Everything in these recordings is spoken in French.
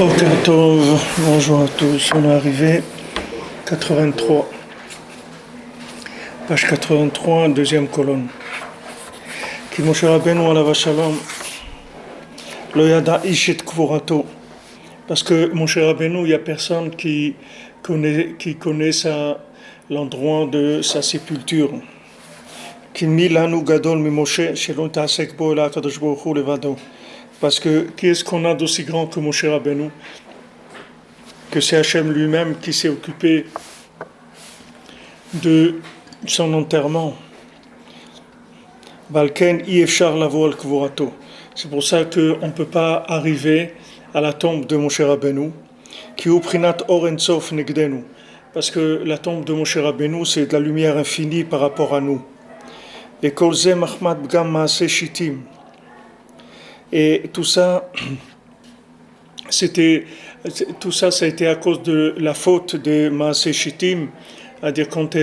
Boker Tov, bonjour à tous, on est arrivé 83, page 83, deuxième colonne. Ki Moshe Rabbeinu alav shalom lo yada ish et kvorato, parce que Moshe Rabbeinu, il n'y a personne qui connaît l'endroit de sa sépulture. Ki mi lanu gadol mi Moshe shelo ta'asek bo ela kadosh baruch hu levado. Parce que qui est-ce qu'on a d'aussi grand que Moshe Rabbeinu? Que c'est Hachem lui-même qui s'est occupé de son enterrement. Balken yefshar lavo al kvorato. C'est pour ça qu'on ne peut pas arriver à la tombe de Moshe Rabbeinu. Ki hu prinat or en sof negdenu. Parce que la tombe de Moshe Rabbeinu, c'est de la lumière infinie par rapport à nous. Et kol ze machmat bgam maaseh shitim. Et tout ça, ça a été à cause de la faute de Maaseh Shittim, c'est-à-dire quand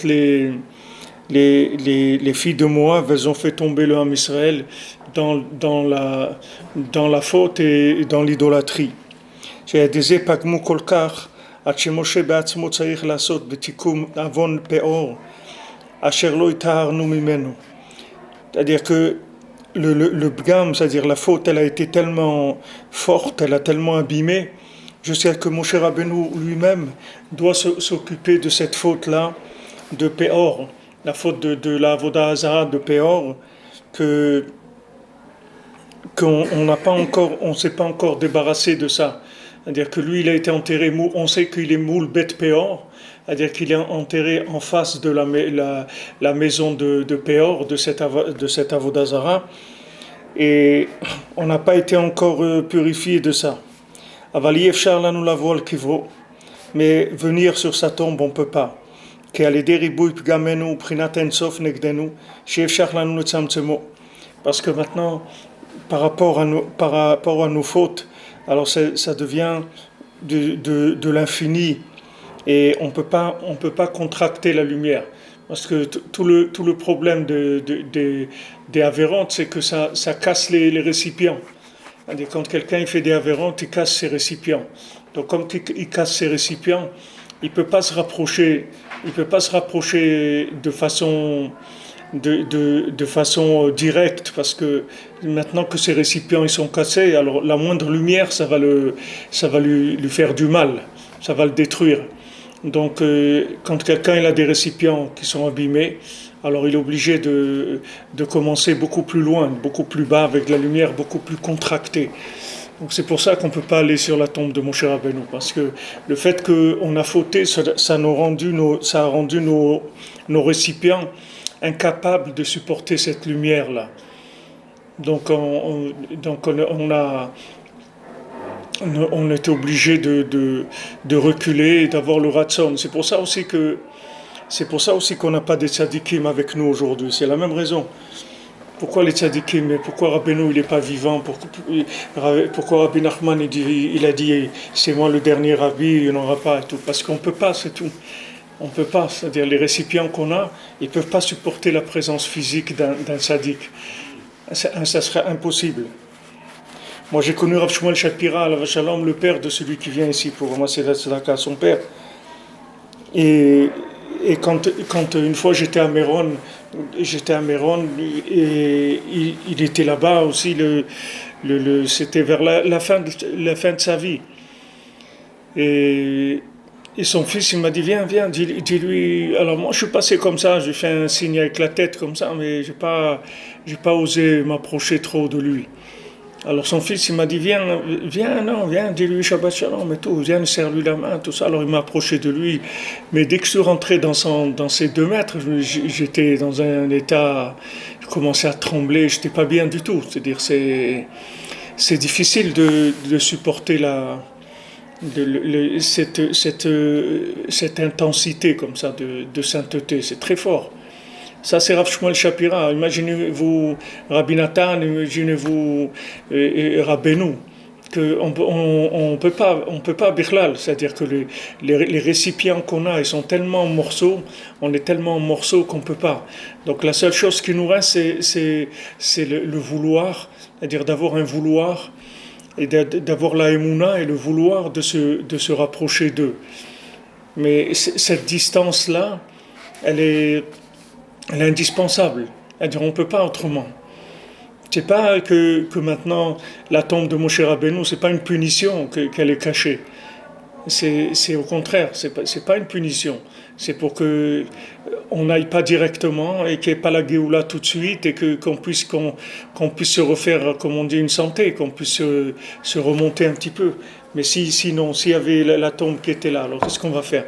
les filles de Moab, elles ont fait tomber le Ham Israël dans la faute et dans l'idolâtrie. C'est-à-dire que le bgam, c'est-à-dire la faute, elle a été tellement forte, elle a tellement abîmé, jusqu'à que Moshe Rabbeinu lui-même doit s'occuper de cette faute-là, de Péor, la faute de la Avodah Hazara de Péor, qu'on ne s'est pas encore débarrassé de ça. C'est-à-dire que lui, il a été enterré, on sait qu'il est moule bête Péor, c'est-à-dire qu'il est enterré en face de la maison de Péor, de cette Avodah Zara, et on n'a pas été encore purifié de ça. Aval yefshar lanu lavo al kivro, mais venir sur sa tombe, on ne peut pas. Ki al yedei ribui pgamenu prinat en sof negdenu, sheyefshar lanu letzamtzemo. Parce que maintenant, par rapport à nos fautes, alors ça devient de l'infini. Et on peut pas contracter la lumière, parce que tout le problème des avérantes, c'est que ça casse les récipients. Quand quelqu'un il fait des avérantes, il casse ses récipients. Donc comme il casse ses récipients, il peut pas se rapprocher de façon directe, parce que maintenant que ces récipients ils sont cassés, alors la moindre lumière ça va lui faire du mal, ça va le détruire. Donc, quand quelqu'un il a des récipients qui sont abîmés, alors il est obligé de commencer beaucoup plus loin, beaucoup plus bas, avec de la lumière beaucoup plus contractée. Donc c'est pour ça qu'on ne peut pas aller sur la tombe de Moshe Rabbeinu, parce que le fait qu'on a fauté, ça a rendu nos récipients incapables de supporter cette lumière-là. Donc on était obligé de reculer et d'avoir le ratson. C'est pour ça aussi qu'on n'a pas des tzadikim avec nous aujourd'hui. C'est la même raison. Pourquoi les tzadikim? Et pourquoi Rabbeinu il n'est pas vivant? Pourquoi Rabbi Nachman il a dit c'est moi le dernier rabbi, il n'y en aura pas et tout? Parce qu'on ne peut pas, c'est tout. On ne peut pas. C'est-à-dire les récipients qu'on a, ils ne peuvent pas supporter la présence physique d'un tzadik. Ça serait impossible. Moi, j'ai connu Rav Shmuel Shapira, alav shalom, le père de celui qui vient ici pour ramasser la tzedaka, son père. Et quand une fois j'étais à Méron, et il était là-bas aussi, c'était vers la fin de sa vie. Et son fils, il m'a dit, viens, dis-lui. Alors moi, je suis passé comme ça, j'ai fait un signe avec la tête comme ça, mais j'ai pas osé m'approcher trop de lui. Alors son fils, il m'a dit, viens, dis-lui Shabbat Shalom et tout, viens, serre-lui la main, tout ça. Alors il m'a approché de lui, mais dès que je suis rentré dans ces 2 mètres, j'étais dans un état, je commençais à trembler, j'étais pas bien du tout. C'est-à-dire, c'est difficile de supporter cette intensité comme ça de sainteté, c'est très fort. Ça, c'est Rav Shmuel Shapira. Imaginez-vous Rabbi Nathan, imaginez-vous Rabbeinu. On peut pas Birlal, c'est-à-dire que les récipients qu'on a, ils sont tellement en morceaux, on est tellement en morceaux qu'on peut pas. Donc la seule chose qui nous reste, c'est le vouloir, c'est-à-dire d'avoir un vouloir et d'avoir la émouna et le vouloir de se rapprocher d'eux. Mais cette distance-là, elle est, elle est indispensable. C'est-à-dire, on ne peut pas autrement. C'est pas que maintenant la tombe de Moshe Rabbeinu, c'est pas une punition qu'elle est cachée. C'est au contraire, c'est pas une punition. C'est pour que on n'aille pas directement et qu'il n'y ait pas la Géoula tout de suite et qu'on puisse se refaire, comme on dit, une santé, qu'on puisse se remonter un petit peu. Mais sinon, s'il y avait la tombe qui était là, alors qu'est-ce qu'on va faire?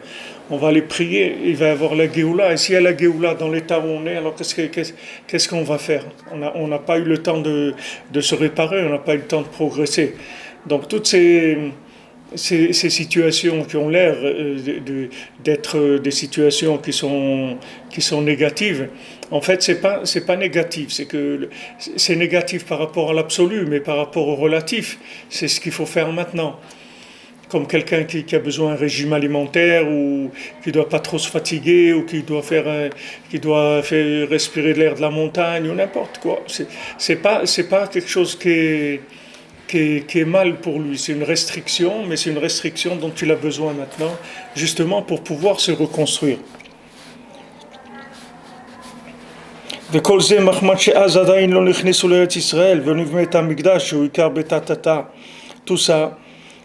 On va aller prier, il va y avoir la Géoula. Et s'il y a la Géoula dans l'état où on est, alors qu'est-ce qu'on va faire? On n'a pas eu le temps de se réparer, on n'a pas eu le temps de progresser. Donc toutes ces situations qui ont l'air d'être des situations qui sont négatives, en fait, c'est pas négatif. C'est négatif par rapport à l'absolu, mais par rapport au relatif, c'est ce qu'il faut faire maintenant. Comme quelqu'un qui a besoin d'un régime alimentaire ou qui doit pas trop se fatiguer ou qui doit faire respirer de l'air de la montagne ou n'importe quoi. C'est pas quelque chose qui est mal pour lui. C'est une restriction, mais c'est une restriction dont il a besoin maintenant, justement pour pouvoir se reconstruire. וכל זה מחמד שאז עדיין לא נכנסו לארץ ישראל ונבנה את המקדש שהוא עיקר בית התתה. Tout ça,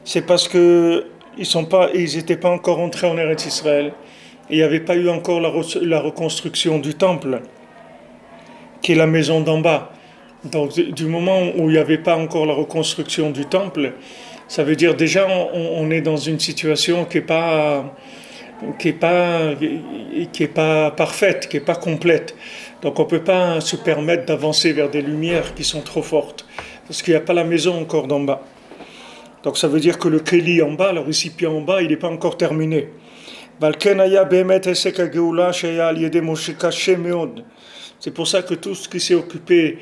c'est parce que ils étaient pas encore entrés en Eretz Israël. Il n'y avait pas eu encore la reconstruction du temple, qui est la maison d'en bas. Donc du moment où il n'y avait pas encore la reconstruction du temple, ça veut dire déjà on est dans une situation qui est pas parfaite, qui est pas complète. Donc on peut pas se permettre d'avancer vers des lumières qui sont trop fortes, parce qu'il n'y a pas la maison encore d'en bas. Donc ça veut dire que le keli en bas, le récipient en bas, il n'est pas encore terminé. C'est pour ça que tout ce qui s'est occupé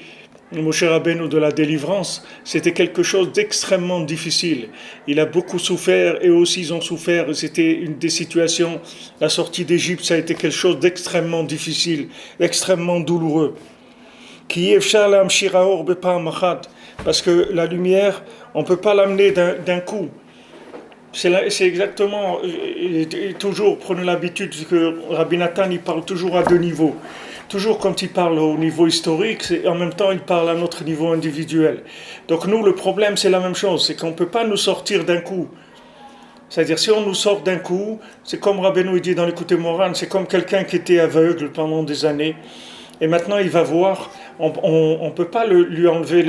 Moshe Rabbeinu de la délivrance, c'était quelque chose d'extrêmement difficile. Il a beaucoup souffert et aussi ils ont souffert. C'était une des situations, la sortie d'Égypte, ça a été quelque chose d'extrêmement difficile, extrêmement douloureux. Parce que la lumière, on ne peut pas l'amener d'un coup. C'est exactement, toujours, prenez l'habitude que Rabbi Nathan, il parle toujours à deux niveaux. Toujours quand il parle au niveau historique, en même temps il parle à notre niveau individuel. Donc nous, le problème, c'est la même chose, c'est qu'on ne peut pas nous sortir d'un coup. C'est-à-dire, si on nous sort d'un coup, c'est comme Rabbeinu dit dans l'Écoute Moran, c'est comme quelqu'un qui était aveugle pendant des années, et maintenant il va voir, on ne peut pas lui enlever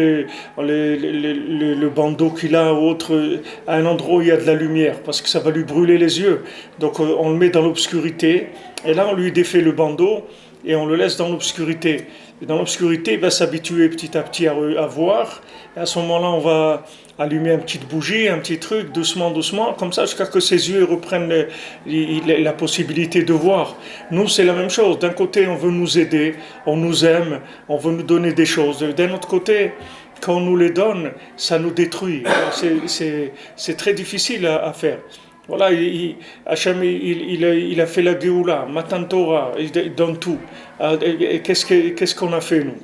le bandeau qu'il a ou autre, à un endroit où il y a de la lumière, parce que ça va lui brûler les yeux. Donc on le met dans l'obscurité, et là on lui défait le bandeau, et on le laisse dans l'obscurité. Et dans l'obscurité, il va s'habituer petit à petit à voir. Et à ce moment-là, on va allumer une petite bougie, un petit truc, doucement, doucement, comme ça, jusqu'à ce que ses yeux reprennent la possibilité de voir. Nous, c'est la même chose. D'un côté, on veut nous aider, on nous aime, on veut nous donner des choses. D'un autre côté, quand on nous les donne, ça nous détruit. Alors, c'est très difficile à faire. Voilà, Hachem, il a fait la Géoula, Matan Torah, il donne tout. Et qu'est-ce qu'on a fait, nous?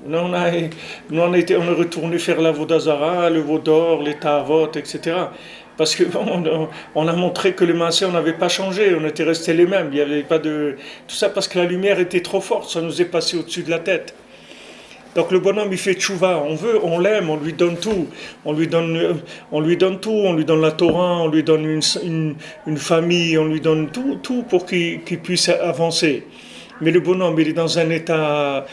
On est retourné faire la Vodazara, le Vaudor, les Tahavot, etc. Parce qu'on a montré que les Maaseh, on n'avait pas changé, on était restés les mêmes. Il n'y avait pas de... Tout ça parce que la lumière était trop forte, ça nous est passé au-dessus de la tête. Donc le bonhomme, il fait tchouva, on l'aime, on lui donne tout, on lui donne tout, on lui donne la Torah, on lui donne une famille, on lui donne tout pour qu'il puisse avancer. Mais le bonhomme, il est dans un état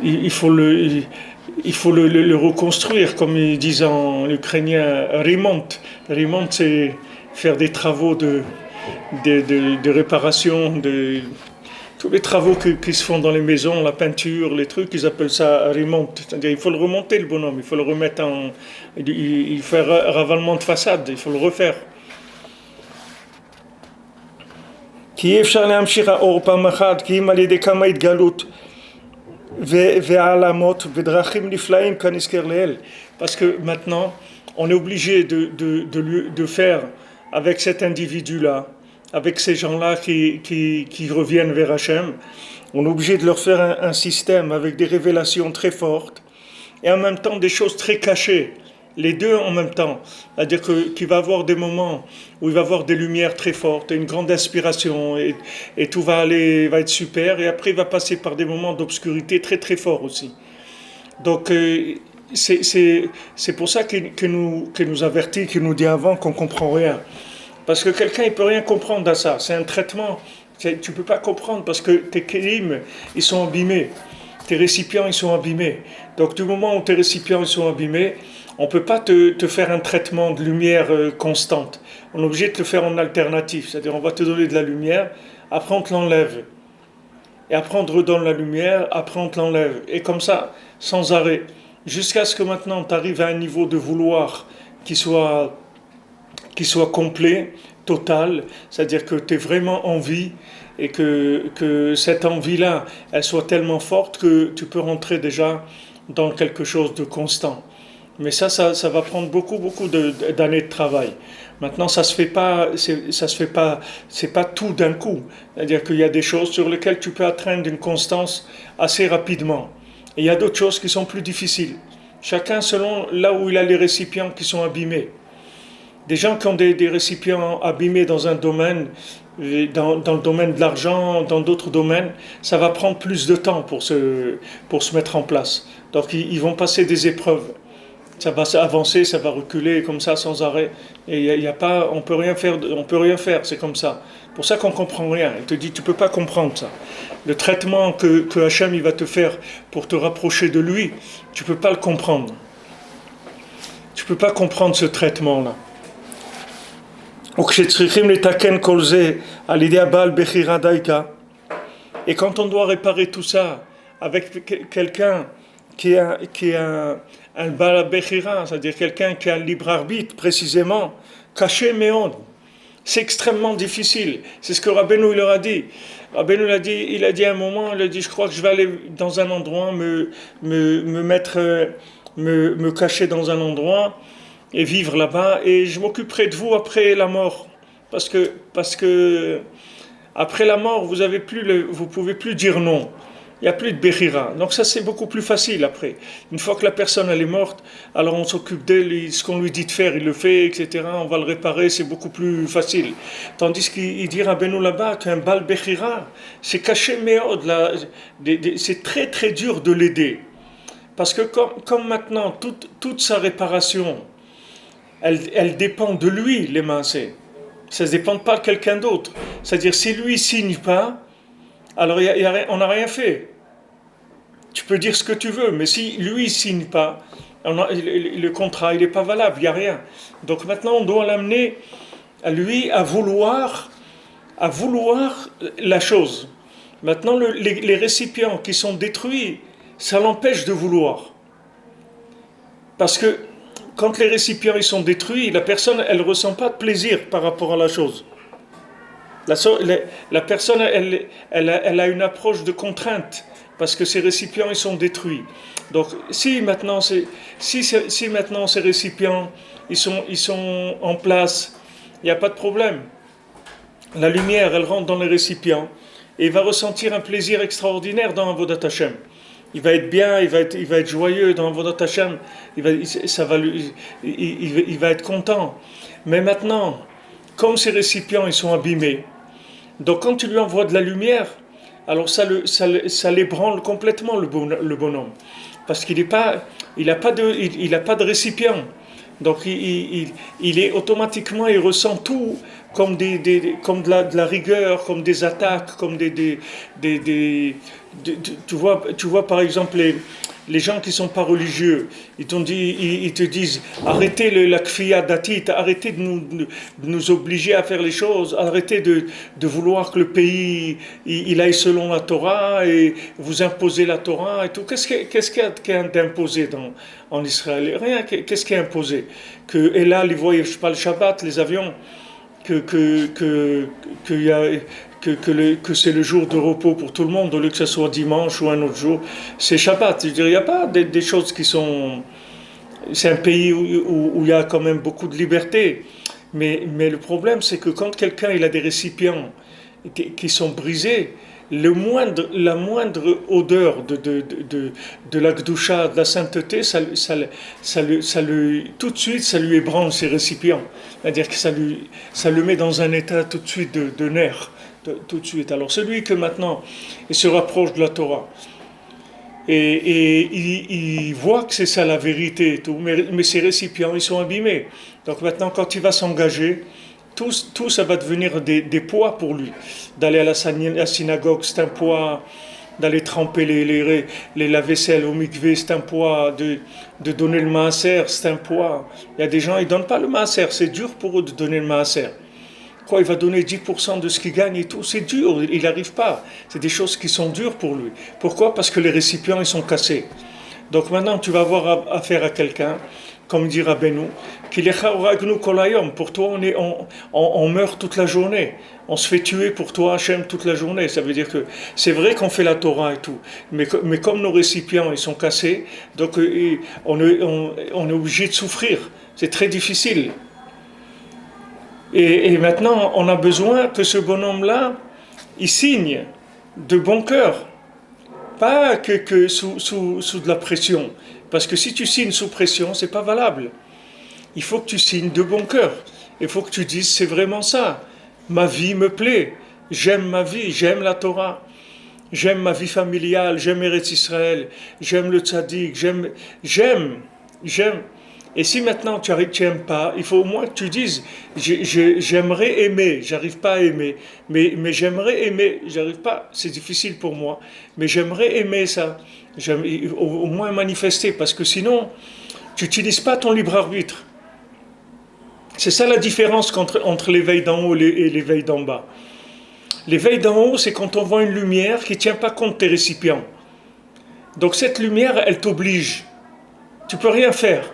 il faut le reconstruire, comme ils disent en ukrainien, remont. Remont, c'est faire des travaux de réparation, tous les travaux qui se font dans les maisons, la peinture, les trucs, ils appellent ça remonte. C'est-à-dire il faut le remonter, le bonhomme, il faut le remettre il fait un ravalement de façade, il faut le refaire. כי אי אפשר להמשיך האור פעם אחת, כי אם על ידי כמה התגלות והעלמות ודרכים נפלאים כנזכר לאל. Parce que maintenant, on est obligé de faire avec cet individu-là, avec ces gens-là qui reviennent vers Hachem, on est obligé de leur faire un système avec des révélations très fortes, et en même temps des choses très cachées. Les deux en même temps. C'est-à-dire qu'il va avoir des moments où il va avoir des lumières très fortes, une grande inspiration, et tout va être super. Et après, il va passer par des moments d'obscurité très très forts aussi. Donc, c'est pour ça qu'il nous avertit, qu'il nous dit avant qu'on ne comprend rien. Parce que quelqu'un, il ne peut rien comprendre à ça. C'est un traitement. Tu ne peux pas comprendre parce que tes kélim, ils sont abîmés. Tes récipients, ils sont abîmés. Donc, du moment où tes récipients, ils sont abîmés, on ne peut pas te faire un traitement de lumière constante. On est obligé de te le faire en alternative. C'est-à-dire, on va te donner de la lumière, après on te l'enlève. Et après on te redonne la lumière, après on te l'enlève. Et comme ça, sans arrêt. Jusqu'à ce que maintenant tu arrives à un niveau de vouloir qui soit, qui soit complet, total. C'est-à-dire que tu es vraiment en vie et que cette envie-là, elle soit tellement forte que tu peux rentrer déjà dans quelque chose de constant. Mais ça va prendre beaucoup d'années de travail. Maintenant, ça se fait pas, ça se fait pas, c'est pas tout d'un coup. C'est-à-dire qu'il y a des choses sur lesquelles tu peux atteindre une constance assez rapidement. Et il y a d'autres choses qui sont plus difficiles. Chacun selon là où il a les récipients qui sont abîmés. Des gens qui ont des récipients abîmés dans un domaine, dans le domaine de l'argent, dans d'autres domaines, ça va prendre plus de temps pour se mettre en place. Donc ils vont passer des épreuves. Ça va avancer, ça va reculer comme ça sans arrêt. Et y a pas, on peut rien faire, c'est comme ça. Pour ça qu'on comprend rien. Il te dit, tu peux pas comprendre ça. Le traitement que Hachem il va te faire pour te rapprocher de lui, tu peux pas le comprendre. Tu peux pas comprendre ce traitement-là. Et quand on doit réparer tout ça avec quelqu'un qui est un Baal Bechira, c'est-à-dire quelqu'un qui a un libre arbitre, précisément, caché méon. C'est extrêmement difficile. C'est ce que Rabbeinu il leur a dit. Rabbeinu il a dit à un moment, il a dit, je crois que je vais aller dans un endroit, me cacher dans un endroit et vivre là-bas, et je m'occuperai de vous après la mort. Parce que après la mort, vous pouvez plus dire non. Il n'y a plus de Bechira. Donc ça, c'est beaucoup plus facile après. Une fois que la personne elle est morte, alors on s'occupe d'elle, ce qu'on lui dit de faire, il le fait, etc. On va le réparer, c'est beaucoup plus facile. Tandis qu'il dit Rabbeinu là-bas qu'un Baal Bechira, c'est caché méod, c'est très très dur de l'aider. Parce que comme maintenant, toute sa réparation, elle dépend de lui, les mancés. Ça ne dépend pas de quelqu'un d'autre. C'est-à-dire, si lui ne signe pas, alors on n'a rien fait. Tu peux dire ce que tu veux, mais si lui ne signe pas, le contrat il n'est pas valable, il n'y a rien. Donc maintenant on doit l'amener à lui à vouloir la chose. Maintenant les récipients qui sont détruits, ça l'empêche de vouloir. Parce que quand les récipients ils sont détruits, la personne elle ne ressent pas de plaisir par rapport à la chose. La personne elle a une approche de contrainte. Parce que ces récipients ils sont détruits. Donc si maintenant ces récipients ils sont en place, il n'y a pas de problème. La lumière elle rentre dans les récipients et il va ressentir un plaisir extraordinaire dans Avodat Hashem. Il va être bien, il va être joyeux dans Avodat Hashem. Il va être content. Mais maintenant, comme ces récipients ils sont abîmés, donc quand tu lui envoies de la lumière, alors ça l'ébranle complètement le bonhomme, parce qu'il n'a pas de récipient. Donc il est automatiquement, il ressent tout comme comme de la rigueur, comme des attaques, comme tu vois par exemple les gens qui sont pas religieux, ils te disent arrêtez la kfiya datit, arrêtez de nous obliger à faire les choses, arrêtez de vouloir que le pays il aille selon la Torah et vous imposer la Torah et tout. Qu'est-ce qu'il y a d'imposé en Israël? Rien. Qu'est-ce qui est imposé? Et là, les voyages, pas le Shabbat, les avions, que c'est le jour de repos pour tout le monde, au lieu que ce soit dimanche ou un autre jour, c'est Shabbat. Je veux dire, il n'y a pas des choses qui sont... C'est un pays où il y a quand même beaucoup de liberté. Mais le problème, c'est que quand quelqu'un il a des récipients qui sont brisés, la moindre odeur de la Gdusha, de la sainteté, tout de suite, ça lui ébranle ses récipients. C'est-à-dire que ça le met dans un état tout de suite de nerfs, tout de suite. Alors celui que maintenant, il se rapproche de la Torah, et il voit que c'est ça la vérité et tout, mais ses récipients, ils sont abîmés. Donc maintenant, quand il va s'engager, tout ça va devenir des poids pour lui. D'aller à la synagogue, c'est un poids. D'aller tremper la vaisselle au mikvé, c'est un poids. De donner le maaser, c'est un poids. Il y a des gens, ils ne donnent pas le maaser. C'est dur pour eux de donner le maaser. Quoi, il va donner 10% de ce qu'il gagne et tout. C'est dur, il n'arrive pas. C'est des choses qui sont dures pour lui. Pourquoi? Parce que les récipients, ils sont cassés. Donc maintenant, tu vas avoir affaire à quelqu'un, comme dit Rabbeinu, qui les chaoragnu kolayom. Pour toi, on meurt toute la journée. On se fait tuer pour toi, Hachem, toute la journée. Ça veut dire que c'est vrai qu'on fait la Torah et tout, mais comme nos récipients ils sont cassés, donc on est obligé de souffrir. C'est très difficile. Et maintenant, on a besoin que ce bonhomme-là, il signe de bon cœur. Pas que sous de la pression. Parce que si tu signes sous pression, c'est pas valable. Il faut que tu signes de bon cœur. Il faut que tu dises, c'est vraiment ça. Ma vie me plaît. J'aime ma vie, j'aime la Torah. J'aime ma vie familiale, j'aime Eretz Israël, j'aime le tzaddik, j'aime. Et si maintenant tu n'aimes pas, il faut au moins que tu dises, j'aimerais aimer, j'arrive pas à aimer, mais j'aimerais aimer, j'arrive pas, c'est difficile pour moi, mais j'aimerais aimer ça, au moins manifester, parce que sinon, tu n'utilises pas ton libre arbitre. C'est ça la différence entre l'éveil d'en haut et l'éveil d'en bas. L'éveil d'en haut, c'est quand on voit une lumière qui ne tient pas compte de tes récipients. Donc cette lumière, elle t'oblige. Tu ne peux rien faire.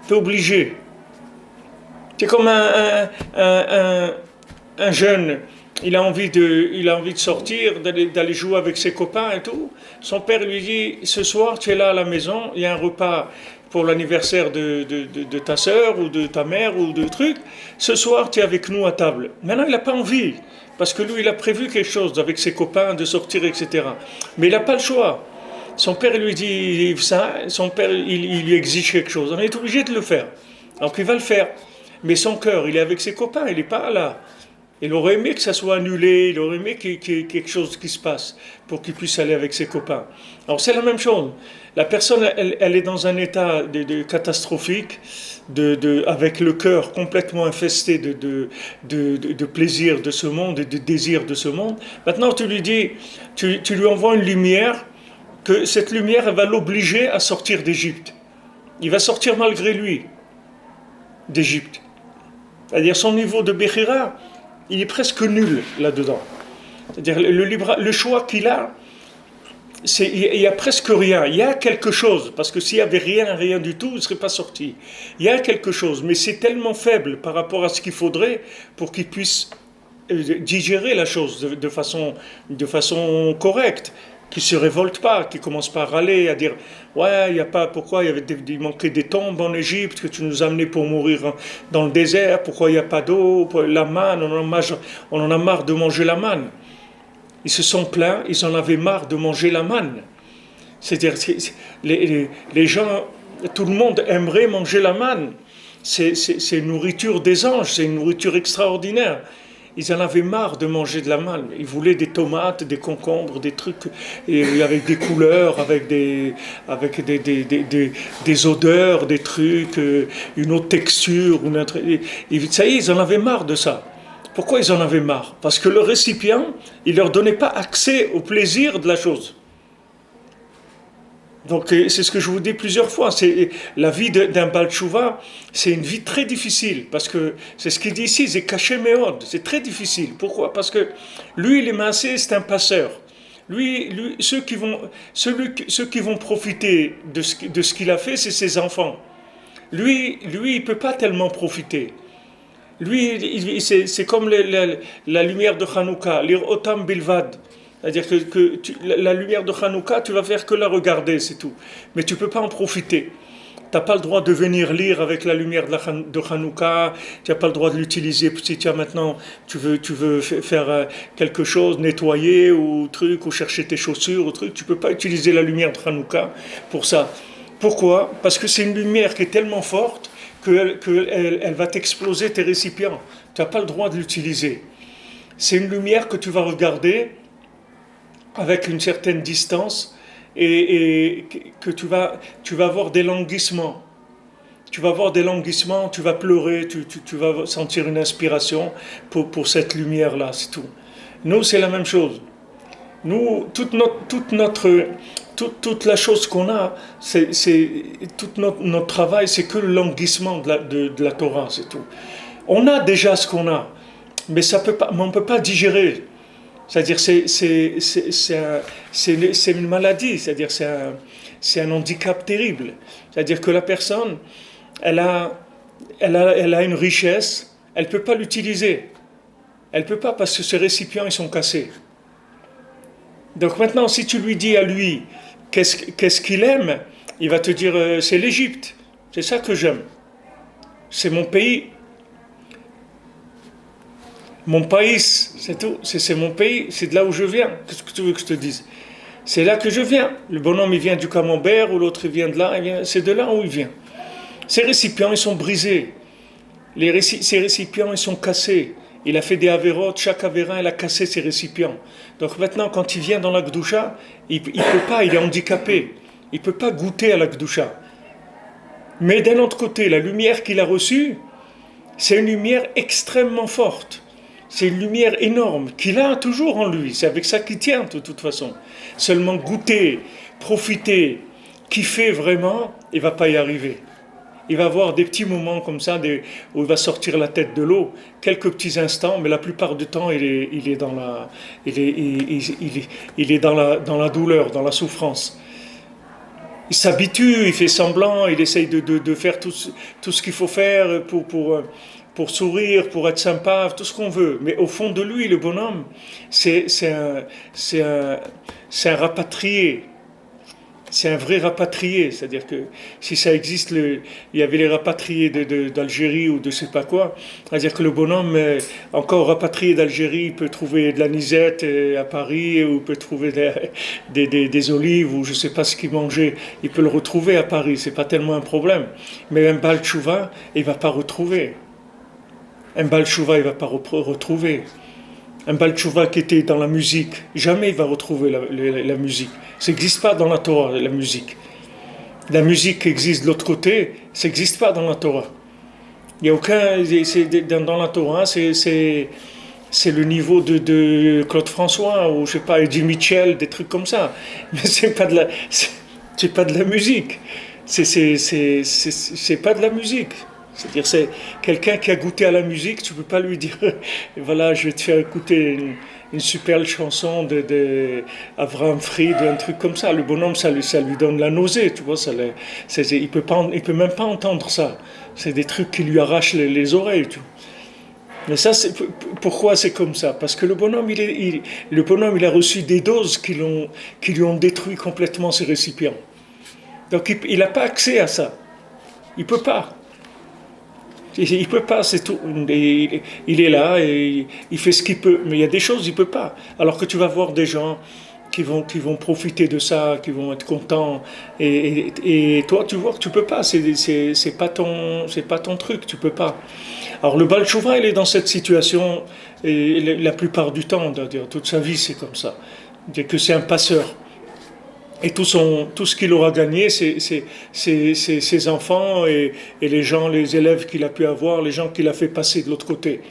Tu es obligé. C'est comme un jeune, il a envie de sortir, d'aller jouer avec ses copains et tout. Son père lui dit, ce soir, tu es là à la maison, il y a un repas pour l'anniversaire de ta sœur ou de ta mère ou de trucs. Ce soir, tu es avec nous à table. Maintenant, il n'a pas envie. Parce que lui, il a prévu quelque chose avec ses copains, de sortir, etc. Mais il n'a pas le choix. Son père lui dit ça, son père il lui exige quelque chose. On est obligé de le faire. Donc il va le faire. Mais son cœur, il est avec ses copains, il n'est pas là. Il aurait aimé que ça soit annulé, il aurait aimé qu'il y ait quelque chose qui se passe pour qu'il puisse aller avec ses copains. Alors c'est la même chose. La personne, elle est dans un état catastrophique, avec le cœur complètement infesté de plaisir de ce monde et de désir de ce monde. Maintenant, tu lui dis, tu lui envoies une lumière, que cette lumière elle va l'obliger à sortir d'Égypte. Il va sortir malgré lui d'Égypte. C'est-à-dire son niveau de Bechira, il est presque nul là-dedans. C'est-à-dire le choix qu'il a, il y a presque rien. Il y a quelque chose, parce que s'il y avait rien du tout, il ne serait pas sorti. Il y a quelque chose, mais c'est tellement faible par rapport à ce qu'il faudrait pour qu'il puisse digérer la chose de façon correcte, qui ne se révolte pas, qui ne commence pas à râler, à dire ouais, il n'y a pas, pourquoi il manquait des tombes en Égypte, que tu nous as amenés pour mourir dans le désert, pourquoi il n'y a pas d'eau, la manne, on en a marre de manger la manne. Ils se sont plaints, ils en avaient marre de manger la manne. C'est-à-dire, les gens, tout le monde aimerait manger la manne. C'est une nourriture des anges, c'est une nourriture extraordinaire. Ils en avaient marre de manger de la manne. Ils voulaient des tomates, des concombres, des trucs avec des couleurs, avec des odeurs, des trucs, une autre texture. Ça y est, ils en avaient marre de ça. Pourquoi ils en avaient marre? Parce que le récipient, il ne leur donnait pas accès au plaisir de la chose. Donc c'est ce que je vous dis plusieurs fois, c'est la vie d'un Baal Tshuva, c'est une vie très difficile, parce que c'est ce qu'il dit ici, c'est caché méod, c'est très difficile. Pourquoi? Parce que lui, il est massé, c'est un passeur. Ceux qui vont profiter de ce qu'il a fait, c'est ses enfants. Lui, il ne peut pas tellement profiter. Lui, c'est comme la lumière de Hanouka, l'Ir-Otam Bilvad. C'est-à-dire que la lumière de Hanouka, tu vas faire que la regarder, c'est tout. Mais tu ne peux pas en profiter. Tu n'as pas le droit de venir lire avec la lumière de Hanouka, tu n'as pas le droit de l'utiliser si tu as maintenant, tu veux faire quelque chose, nettoyer ou truc, ou chercher tes chaussures ou truc, tu ne peux pas utiliser la lumière de Hanouka pour ça. Pourquoi? Parce que c'est une lumière qui est tellement forte qu'elle va t'exploser tes récipients. Tu n'as pas le droit de l'utiliser. C'est une lumière que tu vas regarder avec une certaine distance et que tu vas avoir des languissements. Tu vas avoir des languissements, tu vas pleurer, tu vas sentir une inspiration pour cette lumière-là, c'est tout. Nous, c'est la même chose. Nous, toute la chose qu'on a, tout notre travail, c'est que le languissement de la Torah, c'est tout. On a déjà ce qu'on a, mais on ne peut pas digérer. C'est-à-dire, c'est une maladie, c'est-à-dire, c'est un handicap terrible. C'est-à-dire que la personne, elle a une richesse, elle ne peut pas l'utiliser. Elle ne peut pas parce que ses récipients, ils sont cassés. Donc maintenant, si tu lui dis à lui qu'est-ce qu'il aime, il va te dire c'est l'Égypte, c'est ça que j'aime. C'est mon pays. Mon pays, c'est tout. C'est mon pays, c'est de là où je viens. Qu'est-ce que tu veux que je te dise? C'est là que je viens. Le bonhomme, il vient du camembert, ou l'autre, il vient de là. C'est de là où il vient. Ces récipients, ils sont brisés. Ces récipients, ils sont cassés. Il a fait des avérotes, chaque avérin, il a cassé ses récipients. Donc maintenant, quand il vient dans la Gdoucha, il ne peut pas, il est handicapé. Il ne peut pas goûter à la Gdoucha. Mais d'un autre côté, la lumière qu'il a reçue, c'est une lumière extrêmement forte. C'est une lumière énorme qu'il a toujours en lui. C'est avec ça qu'il tient de toute façon. Seulement goûter, profiter, kiffer vraiment, il ne va pas y arriver. Il va avoir des petits moments comme ça où il va sortir la tête de l'eau, quelques petits instants, mais la plupart du temps il est dans la douleur, dans la souffrance. Il s'habitue, il fait semblant, il essaye de faire tout ce qu'il faut faire pour sourire, pour être sympa, tout ce qu'on veut. Mais au fond de lui, le bonhomme, c'est un rapatrié. C'est un vrai rapatrié, c'est-à-dire que si ça existe, il y avait les rapatriés d'Algérie ou de je sais pas quoi, c'est-à-dire que le bonhomme, encore rapatrié d'Algérie, il peut trouver de la nisette à Paris, ou il peut trouver des olives, ou je sais pas ce qu'il mangeait, il peut le retrouver à Paris, c'est pas tellement un problème. Mais un Baal Tchouva, il va pas retrouver. Un Baal Tchouva, il va pas retrouver. Un Baal Tchouva qui était dans la musique, jamais il va retrouver la musique. Ça n'existe pas dans la Torah, la musique. La musique qui existe de l'autre côté, ça n'existe pas dans la Torah. Il n'y a aucun... Dans la Torah, c'est le niveau de Claude François, ou je sais pas, Eddie Mitchell, des trucs comme ça. Mais c'est pas de la musique. C'est pas de la musique. C'est-à-dire, c'est quelqu'un qui a goûté à la musique, tu ne peux pas lui dire voilà, je vais te faire écouter une super chanson de Avraham Fried, un truc comme ça. Le bonhomme, ça lui donne la nausée, tu vois. Il peut même pas entendre ça. C'est des trucs qui lui arrachent les oreilles, tu vois. Mais ça, pourquoi c'est comme ça? Parce que le bonhomme, il a reçu des doses qui lui ont détruit complètement ses récipients. Donc, il n'a pas accès à ça. Il ne peut pas. Il ne peut pas, c'est tout. Il est là et il fait ce qu'il peut. Mais il y a des choses, il ne peut pas. Alors que tu vas voir des gens qui vont profiter de ça, qui vont être contents. Et toi, tu vois que tu ne peux pas. C'est pas ton truc, tu ne peux pas. Alors le Baal Tchouva, il est dans cette situation et la plupart du temps, toute sa vie, c'est comme ça. Que c'est un passeur. Et tout ce qu'il aura gagné, c'est ses enfants et les gens, les élèves qu'il a pu avoir, les gens qu'il a fait passer de l'autre côté.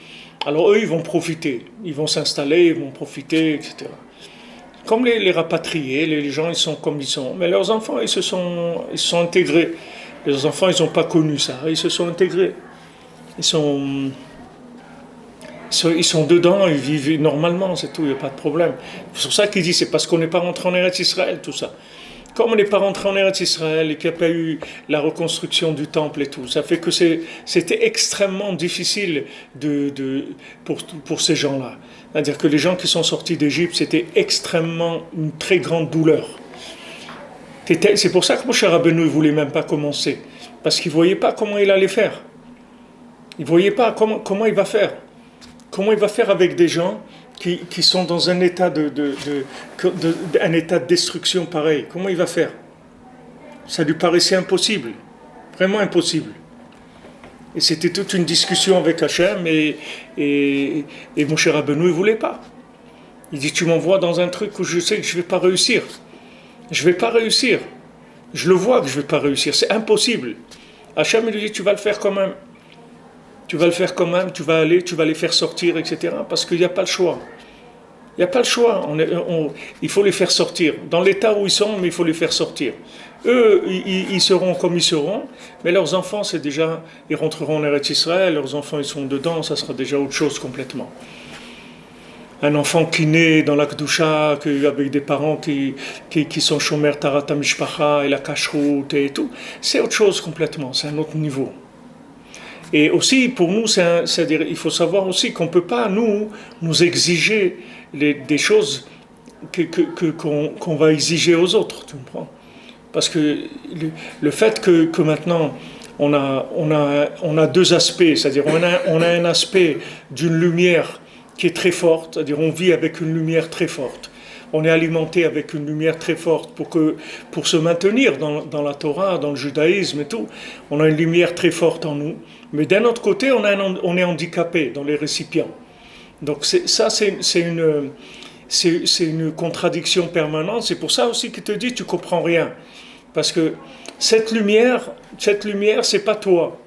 Alors eux, ils vont profiter, ils vont s'installer, ils vont profiter, etc. Comme les rapatriés, les gens, ils sont comme ils sont. Mais leurs enfants, ils se sont intégrés. Les enfants, ils n'ont pas connu ça, ils se sont intégrés. Ils sont dedans, ils vivent normalement, c'est tout, il n'y a pas de problème. C'est pour ça qu'il dit, c'est parce qu'on n'est pas rentré en Eretz Israël, tout ça. Comme on n'est pas rentré en Eretz Israël et qu'il n'y a pas eu la reconstruction du temple et tout, ça fait que c'était extrêmement difficile pour ces gens-là. C'est-à-dire que les gens qui sont sortis d'Égypte, c'était extrêmement une très grande douleur. C'est pour ça que Moshe Rabbeinu ne voulait même pas commencer. Parce qu'il ne voyait pas comment il allait faire. Il ne voyait pas comment il va faire. Comment il va faire avec des gens qui sont dans un état un état de destruction pareil. Comment il va faire? Ça lui paraissait impossible. Vraiment impossible. Et c'était toute une discussion avec Hachem et mon cher Rabbeinu, il ne voulait pas. Il dit, tu m'envoies dans un truc où je sais que je ne vais pas réussir. Je ne vais pas réussir. Je le vois que je ne vais pas réussir. C'est impossible. Hachem, il lui dit, tu vas le faire quand même. Tu vas le faire quand même, tu vas les faire sortir, etc. Parce qu'il n'y a pas le choix. Il n'y a pas le choix. Il faut les faire sortir. Dans l'état où ils sont, mais il faut les faire sortir. Eux, ils seront comme ils seront, mais leurs enfants, ils rentreront en Eretz Israël, leurs enfants, ils sont dedans, ça sera déjà autre chose complètement. Un enfant qui naît dans la Kedusha, avec des parents qui sont Shomer Tarat HaMishpacha et la Kashrut et tout, c'est autre chose complètement, c'est un autre niveau. Et aussi, pour nous, c'est-à-dire, il faut savoir aussi qu'on ne peut pas, nous exiger des choses qu'on va exiger aux autres, tu comprends? Parce que le fait que maintenant, on a deux aspects, c'est-à-dire on a un aspect d'une lumière qui est très forte, c'est-à-dire on vit avec une lumière très forte. On est alimenté avec une lumière très forte pour se maintenir dans la Torah, dans le judaïsme et tout. On a une lumière très forte en nous. Mais d'un autre côté, on est handicapé dans les récipients. Donc c'est une contradiction permanente. C'est pour ça aussi qu'il te dit, tu comprends rien. Parce que cette lumière, c'est pas toi.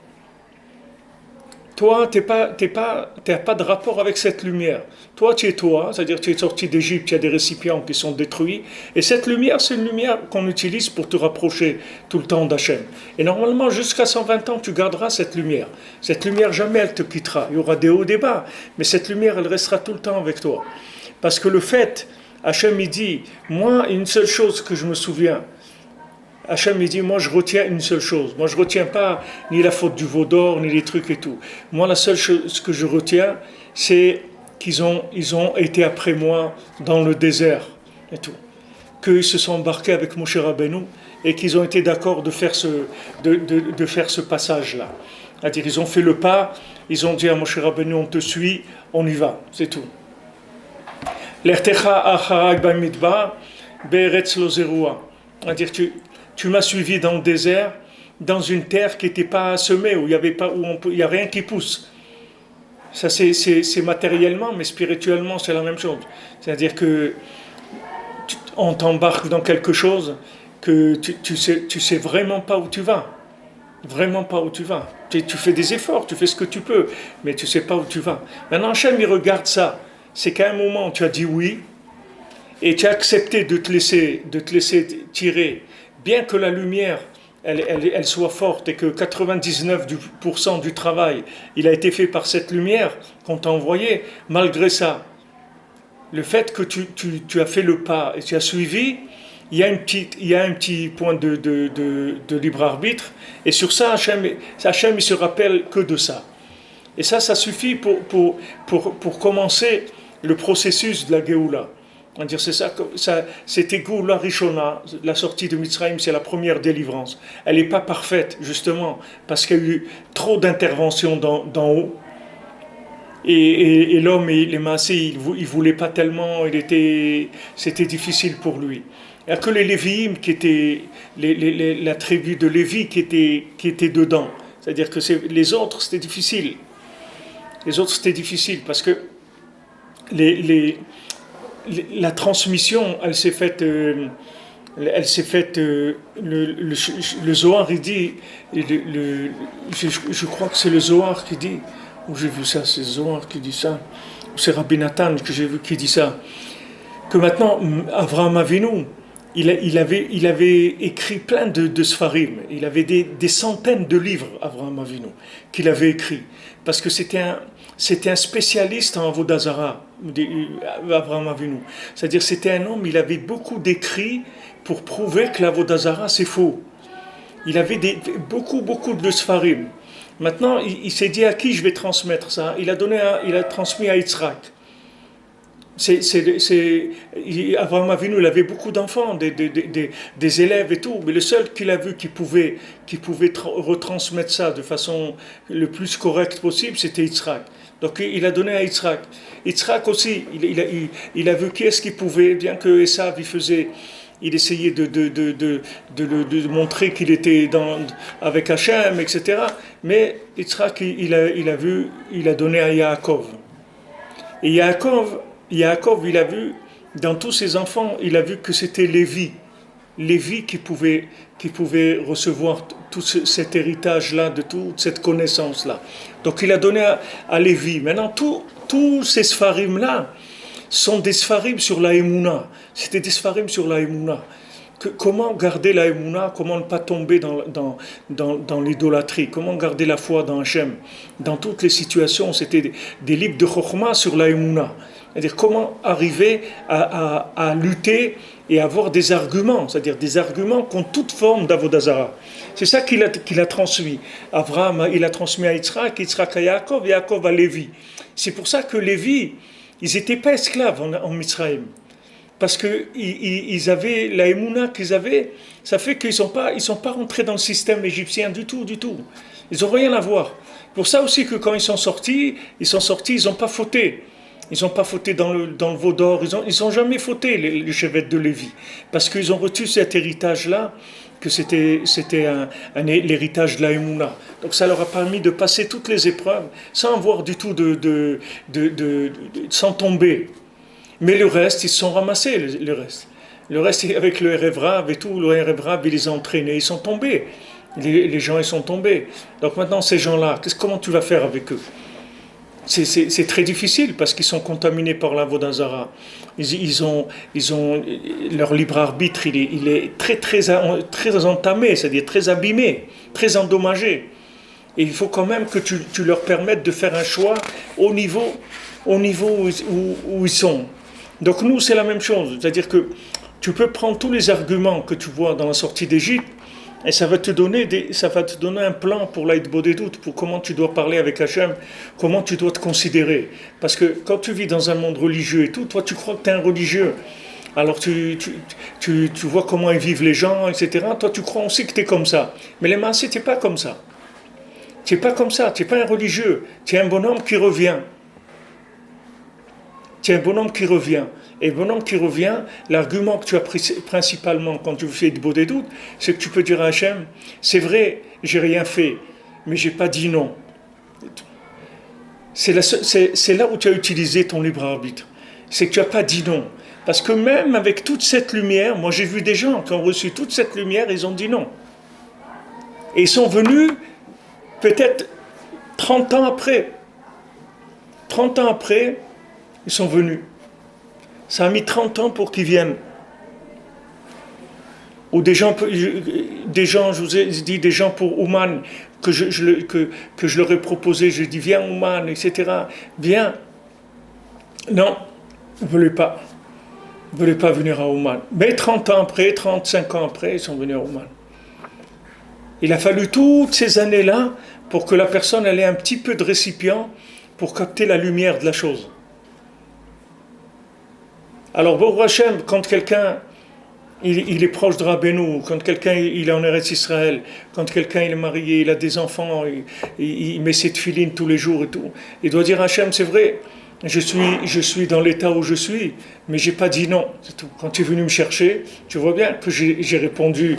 Toi, t'as pas de rapport avec cette lumière. Toi, tu es toi, c'est-à-dire tu es sorti d'Égypte, il y a des récipients qui sont détruits. Et cette lumière, c'est une lumière qu'on utilise pour te rapprocher tout le temps d'Hachem. Et normalement, jusqu'à 120 ans, tu garderas cette lumière. Cette lumière, jamais elle te quittera. Il y aura des hauts, des bas. Mais cette lumière, elle restera tout le temps avec toi. Parce que le fait, Hachem, il dit, moi, une seule chose que je me souviens, Hachem il dit, moi je retiens une seule chose. Moi je retiens pas ni la faute du veau d'or, ni les trucs et tout. Moi la seule chose que je retiens, c'est qu'ils ont été après moi dans le désert et tout. Qu'ils se sont embarqués avec Moshe Rabbeinu et qu'ils ont été d'accord de faire ce passage-là. C'est-à-dire ils ont fait le pas, ils ont dit à Moshe Rabbeinu, on te suit, on y va, c'est tout. L'ertecha acharag b'midbar be'eretz lo zerua. C'est-à-dire tu m'as suivi dans le désert, dans une terre qui n'était pas semée, où il n'y a rien qui pousse. Ça, c'est matériellement, mais spirituellement, c'est la même chose. C'est-à-dire que on t'embarque dans quelque chose que tu sais vraiment pas où tu vas. Vraiment pas où tu vas. Tu fais des efforts, tu fais ce que tu peux, mais tu sais pas où tu vas. Maintenant, Hachem, il regarde ça. C'est qu'à un moment, tu as dit oui, et tu as accepté de te laisser tirer. Bien que la lumière, elle soit forte et que 99% du travail, il a été fait par cette lumière qu'on t'a envoyée, malgré ça, le fait que tu as fait le pas et tu as suivi, il y a un petit point de libre arbitre, et sur ça, Hachem, il se rappelle que de ça. Et ça suffit pour commencer le processus de la Géoula. C'est ça, c'était Géoula Rishona, la sortie de Mitzrayim, c'est la première délivrance. Elle n'est pas parfaite, justement, parce qu'il y a eu trop d'interventions d'en haut. Et l'homme, les Maasé, il ne voulait pas tellement, c'était difficile pour lui. Il n'y a que les Lévi'im qui étaient, la tribu de Lévi qui était dedans. C'est-à-dire que les autres, c'était difficile. Les autres, c'était difficile parce que la transmission, elle s'est faite. Le Zohar, il dit, je crois que c'est le Zohar qui dit, où j'ai vu ça, c'est Zohar qui dit ça, ou c'est Rabbi Nathan que j'ai vu qui dit ça, que maintenant, Avraham Avinu, il avait écrit plein de Sfarim, il avait des centaines de livres, Avraham Avinu, qu'il avait écrit, parce que c'était un spécialiste en Avodah Zarah, Avraham Avinu. C'est-à-dire c'était un homme, il avait beaucoup d'écrits pour prouver que l'Avodah Zarah c'est faux. Il avait beaucoup de Sfarim. Maintenant, il s'est dit à qui je vais transmettre ça. Il a transmis à Yitzhak. Abraham Avinu, il avait beaucoup d'enfants, des élèves et tout, mais le seul qu'il a vu qui pouvait retransmettre ça de façon le plus correcte possible, c'était Yitzhak. Donc il a donné à Yitzhak. Yitzhak aussi, il a vu qui est-ce qui pouvait, bien que Esav, il essayait de montrer qu'il était avec Hachem, etc. Mais Yitzhak, il a donné à Yaakov. Et Yaakov, il a vu, dans tous ses enfants, il a vu que c'était Lévi qui pouvait recevoir tout cet héritage-là, de toute cette connaissance-là. Donc il a donné à Lévi. Maintenant, tous ces Sfarim-là sont des Sfarim sur la Emouna. C'était des Sfarim sur la Emouna. Comment garder la Emouna, comment ne pas tomber dans l'idolâtrie, comment garder la foi dans Hachem. Dans toutes les situations, c'était des livres de Chokhmah sur la Emouna. C'est-à-dire comment arriver à lutter et avoir des arguments, c'est-à-dire des arguments contre toute forme d'Avodazara. C'est ça qu'il a transmis. Abraham, il a transmis à Yitzhak, Yitzhak à Yaakov, Yaakov à Lévi. C'est pour ça que Lévi, ils n'étaient pas esclaves en Mitzrayim. Parce qu'ils avaient la émouna qu'ils avaient, ça fait qu'ils sont pas rentrés dans le système égyptien du tout. Ils n'ont rien à voir. Pour ça aussi que quand ils sont sortis, ils n'ont pas fauté. Ils n'ont pas fauté dans le veau d'or, ils ont jamais fauté, les chevettes de Lévi. Parce qu'ils ont reçu cet héritage-là, que c'était l'héritage de la émouna. Donc ça leur a permis de passer toutes les épreuves, sans avoir du tout sans tomber. Mais le reste, ils se sont ramassés, le reste. Le reste, avec le Erev Rav et tout, le Erev Rav, ils les ont entraînés, ils sont tombés. Les gens, ils sont tombés. Donc maintenant, ces gens-là, comment tu vas faire avec eux ? C'est très difficile parce qu'ils sont contaminés par l'Avodazara. Ils ont leur libre arbitre, il est très entamé, c'est-à-dire très abîmé, très endommagé. Et il faut quand même que tu leur permettes de faire un choix au niveau où ils sont. Donc nous, c'est la même chose. C'est-à-dire que tu peux prendre tous les arguments que tu vois dans la sortie d'Égypte et ça va te donner un plan pour l'Aïd Bodedut, pour comment tu dois parler avec Hachem, comment tu dois te considérer. Parce que quand tu vis dans un monde religieux et tout, toi tu crois que tu es un religieux. Alors tu vois comment ils vivent les gens, etc. Toi tu crois aussi que tu es comme ça. Mais les Maasé, tu n'es pas comme ça. Tu n'es pas comme ça, tu n'es pas un religieux. Tu es un bonhomme qui revient. Tu es un bonhomme qui revient. Et le bonhomme qui revient, l'argument que tu as principalement quand tu fais de beaux des doutes, c'est que tu peux dire à Hachem, c'est vrai, j'ai rien fait, mais j'ai pas dit non. C'est là où tu as utilisé ton libre arbitre. C'est que tu n'as pas dit non. Parce que même avec toute cette lumière, moi j'ai vu des gens qui ont reçu toute cette lumière, ils ont dit non. Et ils sont venus peut-être 30 ans après. 30 ans après, ils sont venus. Ça a mis 30 ans pour qu'ils viennent. Ou des gens, je vous ai dit, des gens pour Ouman, que je leur ai proposé, je dis viens Ouman, etc. Viens. Non, ils ne voulaient pas. Ils ne voulaient pas venir à Ouman. Mais 30 ans après, 35 ans après, ils sont venus à Ouman. Il a fallu toutes ces années-là pour que la personne ait un petit peu de récipient pour capter la lumière de la chose. Alors, Baruch Hashem, quand quelqu'un il est proche de Rabbeinu, quand quelqu'un il est en Eretz Israël, quand quelqu'un il est marié, il a des enfants, il met ses tefilines tous les jours et tout, il doit dire Hachem, c'est vrai, je suis dans l'état où je suis, mais j'ai pas dit non, c'est tout. Quand tu es venu me chercher, tu vois bien que j'ai répondu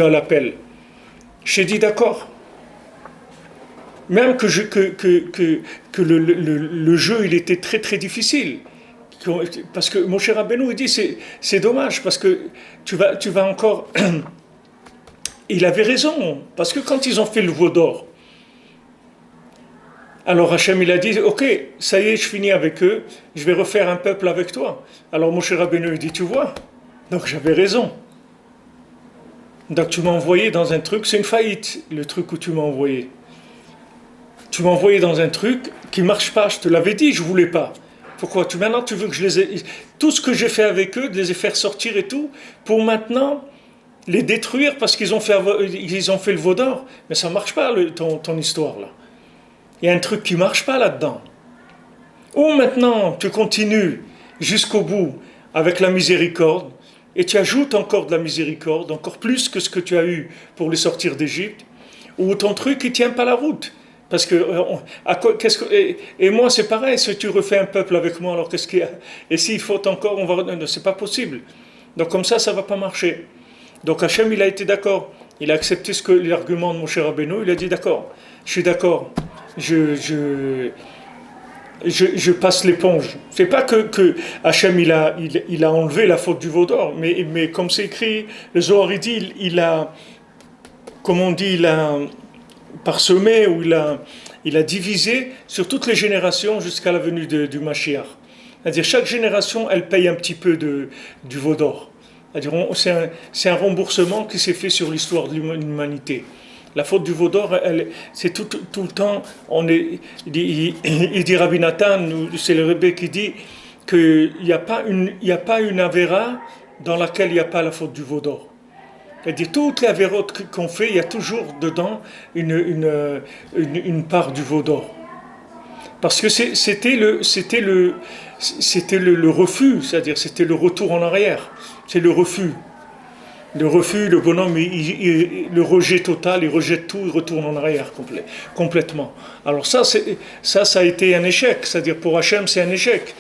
à l'appel. J'ai dit d'accord. Même que le jeu il était très très difficile. Parce que Moshe Rabbeinu il dit c'est dommage parce que tu vas encore. Il avait raison parce que quand ils ont fait le veau d'or, alors Hachem il a dit ok ça y est je finis avec eux, je vais refaire un peuple avec toi. Alors Moshe Rabbeinu il dit tu vois donc j'avais raison. Donc tu m'as envoyé dans un truc, c'est une faillite le truc où tu m'as envoyé. Tu m'as envoyé dans un truc qui marche pas, je te l'avais dit je voulais pas. Pourquoi maintenant tu veux que je les ai... Tout ce que j'ai fait avec eux, de les faire sortir et tout, pour maintenant les détruire parce qu'ils ont fait le veau d'or. Mais ça ne marche pas ton histoire là. Il y a un truc qui ne marche pas là-dedans. Ou maintenant tu continues jusqu'au bout avec la miséricorde, et tu ajoutes encore de la miséricorde, encore plus que ce que tu as eu pour les sortir d'Égypte, ou ton truc ne tient pas la route. Parce que, et moi c'est pareil, si tu refais un peuple avec moi, alors qu'est-ce qu'il y a? Et s'il faut encore, c'est pas possible. Donc comme ça ne va pas marcher. Donc Hachem, il a été d'accord. Il a accepté l'argument de mon cher Rabbeinu, il a dit d'accord, je suis d'accord, je passe l'éponge. C'est pas que Hachem il a enlevé la faute du veau d'or, mais comme c'est écrit, le Zohar il dit, il a, comme on dit, il a parsemé ou il a divisé sur toutes les générations jusqu'à la venue du Mashiach. C'est-à-dire chaque génération, elle paye un petit peu du veau d'or. C'est un remboursement qui s'est fait sur l'histoire de l'humanité. La faute du veau d'or, c'est tout le temps. Il dit Rabbi Nathan, c'est le Rebbe qui dit qu'il n'y a pas une avéra dans laquelle il n'y a pas la faute du veau d'or. C'est-à-dire toutes les avérotes qu'on fait, il y a toujours dedans une part du veau d'or. Parce que c'était le refus, c'est-à-dire c'était le retour en arrière. C'est le refus. Le refus, le bonhomme, le rejet total, il rejette tout, il retourne en arrière complètement. Alors ça a été un échec, c'est-à-dire pour Hachem, c'est un échec.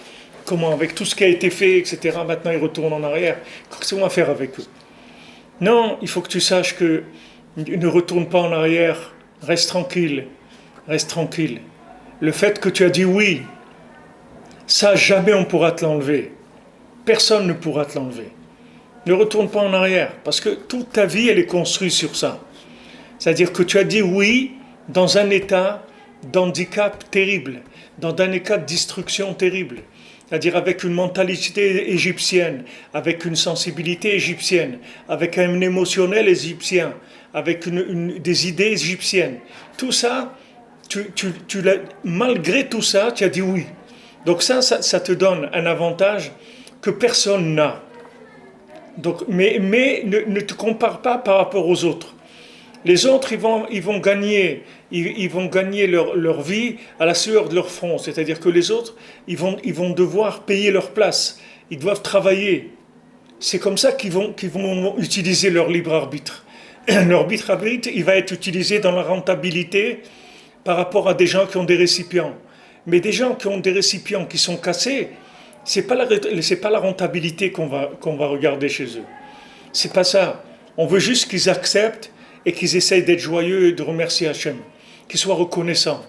Comment, avec tout ce qui a été fait, etc., maintenant ils retournent en arrière. Qu'est-ce qu'on va faire avec eux? Non, il faut que tu saches que ne retourne pas en arrière, reste tranquille, reste tranquille. Le fait que tu as dit oui, ça jamais on pourra te l'enlever. Personne ne pourra te l'enlever. Ne retourne pas en arrière, parce que toute ta vie, elle est construite sur ça. C'est-à-dire que tu as dit oui dans un état d'handicap terrible, dans un état de destruction terrible. C'est-à-dire avec une mentalité égyptienne, avec une sensibilité égyptienne, avec un émotionnel égyptien, avec des idées égyptiennes. Tout ça, malgré tout ça, tu as dit oui. Donc ça te donne un avantage que personne n'a. Donc, mais ne te compare pas par rapport aux autres. Les autres, ils vont gagner leur vie à la sueur de leur front. C'est-à-dire que les autres, ils vont devoir payer leur place. Ils doivent travailler. C'est comme ça qu'ils vont utiliser leur libre arbitre. Leur libre arbitre, il va être utilisé dans la rentabilité par rapport à des gens qui ont des récipients. Mais des gens qui ont des récipients qui sont cassés, c'est pas la rentabilité qu'on va regarder chez eux. C'est pas ça. On veut juste qu'ils acceptent et qu'ils essayent d'être joyeux et de remercier Hachem, qu'ils soient reconnaissants,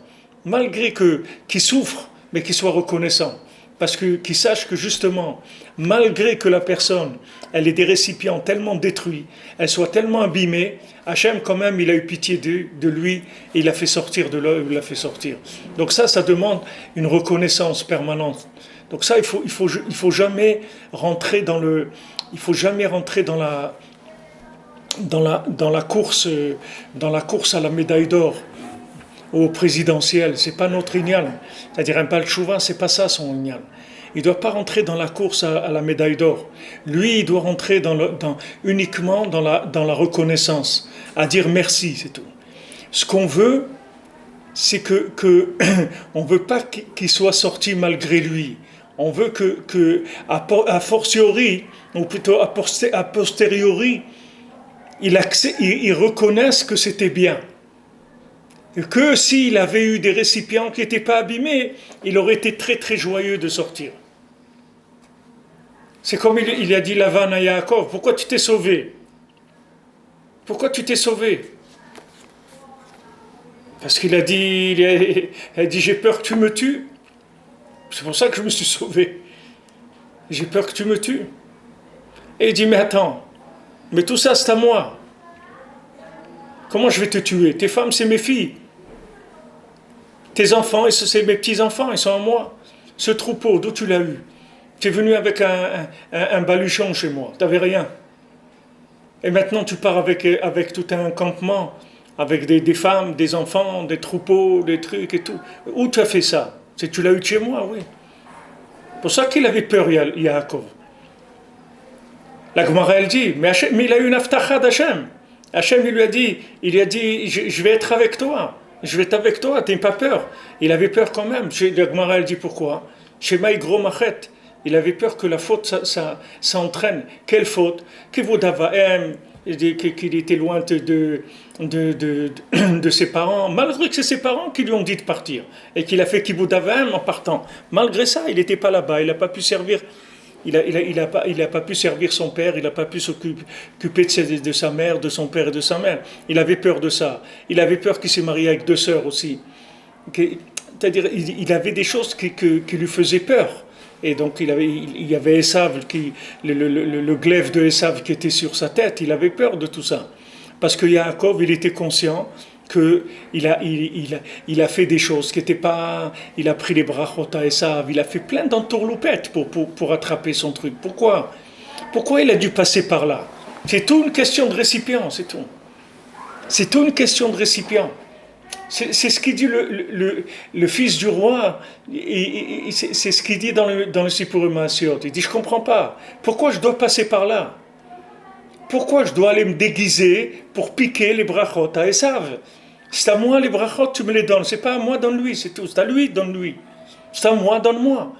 malgré qu'ils souffrent, mais qu'ils soient reconnaissants, parce qu'ils sachent que justement, malgré que la personne, elle ait des récipients tellement détruits, elle soit tellement abîmée, Hachem quand même, il a eu pitié de lui et il l'a fait sortir de là où il l'a fait sortir. Donc ça demande une reconnaissance permanente. Donc ça, il faut jamais rentrer dans la course à la médaille d'or au présidentiel. C'est pas notre ignal. C'est-à-dire un Baal Tchouva, c'est pas ça son ignal. Il doit pas rentrer dans la course à la médaille d'or. Lui, il doit rentrer uniquement dans la reconnaissance, à dire merci, c'est tout. Ce qu'on veut, c'est on veut pas qu'il soit sorti malgré lui. On veut a fortiori, ou plutôt a posteriori, il reconnaisse que c'était bien. Et que s'il avait eu des récipients qui n'étaient pas abîmés, il aurait été très très joyeux de sortir. C'est comme il a dit Lavan à Yaakov, pourquoi tu t'es sauvé? Pourquoi tu t'es sauvé? Parce qu'il a dit, j'ai peur que tu me tues. C'est pour ça que je me suis sauvé. J'ai peur que tu me tues. Et il dit, mais attends, mais tout ça c'est à moi. Comment je vais te tuer? Tes femmes, c'est mes filles. Tes enfants, c'est mes petits-enfants, ils sont à moi. Ce troupeau, d'où tu l'as eu? Tu es venu avec un baluchon chez moi, tu n'avais rien. Et maintenant tu pars avec tout un campement, avec des femmes, des enfants, des troupeaux, des trucs et tout. Où tu as fait ça? Tu l'as eu de chez moi, oui. C'est pour ça qu'il avait peur, Yaakov. La Gemara, elle dit, mais il a eu une aftacha d'Hachem. Hachem, il lui a dit, je vais être avec toi. Je vais être avec toi, t'as pas peur. Il avait peur quand même. La Gemara, elle dit pourquoi? Shema Igro Machet. Il avait peur que la faute, ça entraîne. Quelle faute? Qu'il était loin de ses parents, malgré que c'est ses parents qui lui ont dit de partir, et qu'il a fait Kibbout Avaim en partant. Malgré ça, il n'était pas là-bas, il n'a pas pu servir. Il a pas pu servir son père, il n'a pas pu s'occuper de sa mère, de son père et de sa mère. Il avait peur de ça. Il avait peur qu'il s'est marié avec 2 sœurs aussi. C'est-à-dire, il avait des choses qui lui faisaient peur. Et donc, il y avait Esav, le glaive de Esav qui était sur sa tête. Il avait peur de tout ça. Parce que Yaakov, il était conscient qu'il a fait des choses qui n'étaient pas. Il a pris les brachot à Esav, il a fait plein d'entourloupettes pour attraper son truc. Pourquoi? Pourquoi il a dû passer par là? C'est tout une question de récipient, c'est tout. C'est tout une question de récipient. C'est ce qu'il dit le fils du roi, c'est ce qu'il dit dans le Sipurim Maasiot. Il dit, je ne comprends pas. Pourquoi je dois passer par là? Pourquoi je dois aller me déguiser pour piquer les brachot à Esav? C'est à moi les brachot, tu me les donnes. C'est pas à moi, donne-lui, c'est tout. C'est à lui, donne-lui. C'est à moi, donne-moi.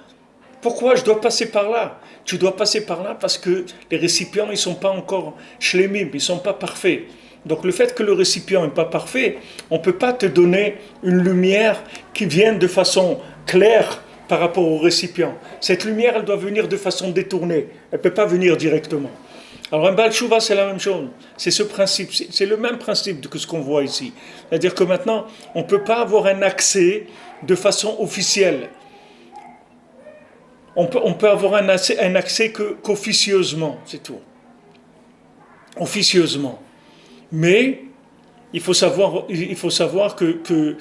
Pourquoi je dois passer par là? Tu dois passer par là parce que les récipients, ils ne sont pas encore shlemim, ils ne sont pas parfaits. Donc le fait que le récipient n'est pas parfait, on ne peut pas te donner une lumière qui vienne de façon claire par rapport au récipient. Cette lumière, elle doit venir de façon détournée. Elle ne peut pas venir directement. Alors un Baal Tshuva, c'est la même chose. C'est ce principe, c'est le même principe que ce qu'on voit ici. C'est-à-dire que maintenant, on ne peut pas avoir un accès de façon officielle. On peut avoir un accès qu'officieusement, c'est tout. Officieusement. Mais il faut savoir que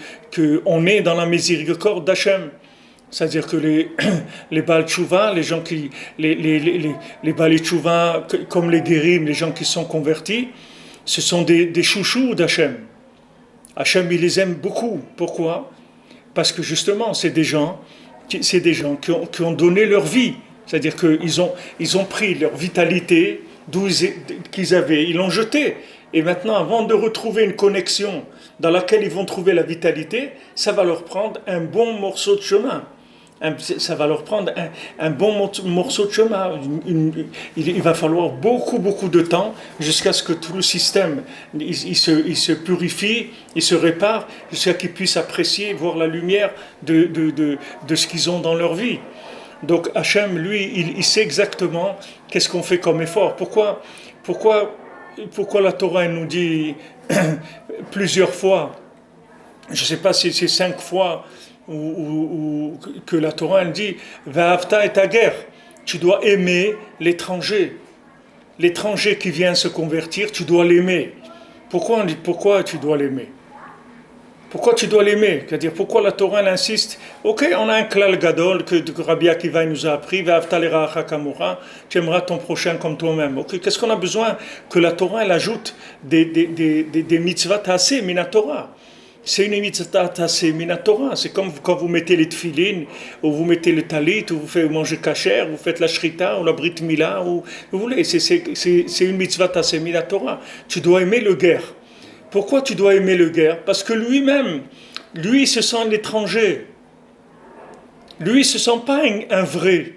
on est dans la miséricorde d'Hachem. C'est-à-dire que les Baal Tshuva, les gens les Baal Tshuva, comme les Guérim, les gens qui sont convertis, ce sont des chouchous d'Hachem. Hachem, il les aime beaucoup. Pourquoi? Parce que justement, c'est des gens qui ont donné leur vie. C'est-à-dire qu'ils ont pris leur vitalité qu'ils avaient, ils l'ont jetée. Et maintenant, avant de retrouver une connexion dans laquelle ils vont trouver la vitalité, ça va leur prendre un bon morceau de chemin. Ça va leur prendre un bon morceau de chemin. Il va falloir beaucoup de temps jusqu'à ce que tout le système il se purifie, il se répare, jusqu'à qu'ils puissent apprécier, voir la lumière de ce qu'ils ont dans leur vie. Donc Hachem, lui, il sait exactement qu'est-ce qu'on fait comme effort. Pourquoi la Torah nous dit plusieurs fois, je ne sais pas si c'est 5 fois, ou que la Torah elle dit Va'avta et ta guerre, tu dois aimer l'étranger qui vient se convertir, tu dois l'aimer. Pourquoi tu dois l'aimer? Pourquoi tu dois l'aimer? C'est-à-dire pourquoi la Torah elle insiste? Ok, on a un klal gadol que Rabbi Akiva nous a appris, Va'avta l'iracha kamura, tu aimeras ton prochain comme toi-même. Ok, qu'est-ce qu'on a besoin que la Torah elle ajoute des mitzvot assez minatora? C'est une mitzvah assez minatora. C'est comme quand vous mettez les tefilines, ou vous mettez le talit, ou vous mangez kasher, vous faites la shrita, ou la brit mila, ou vous voulez. C'est une mitzvah assez minatora. Tu dois aimer le guerre. Pourquoi tu dois aimer le guerre? Parce que lui-même, lui, il se sent un étranger. Lui, il ne se sent pas un vrai.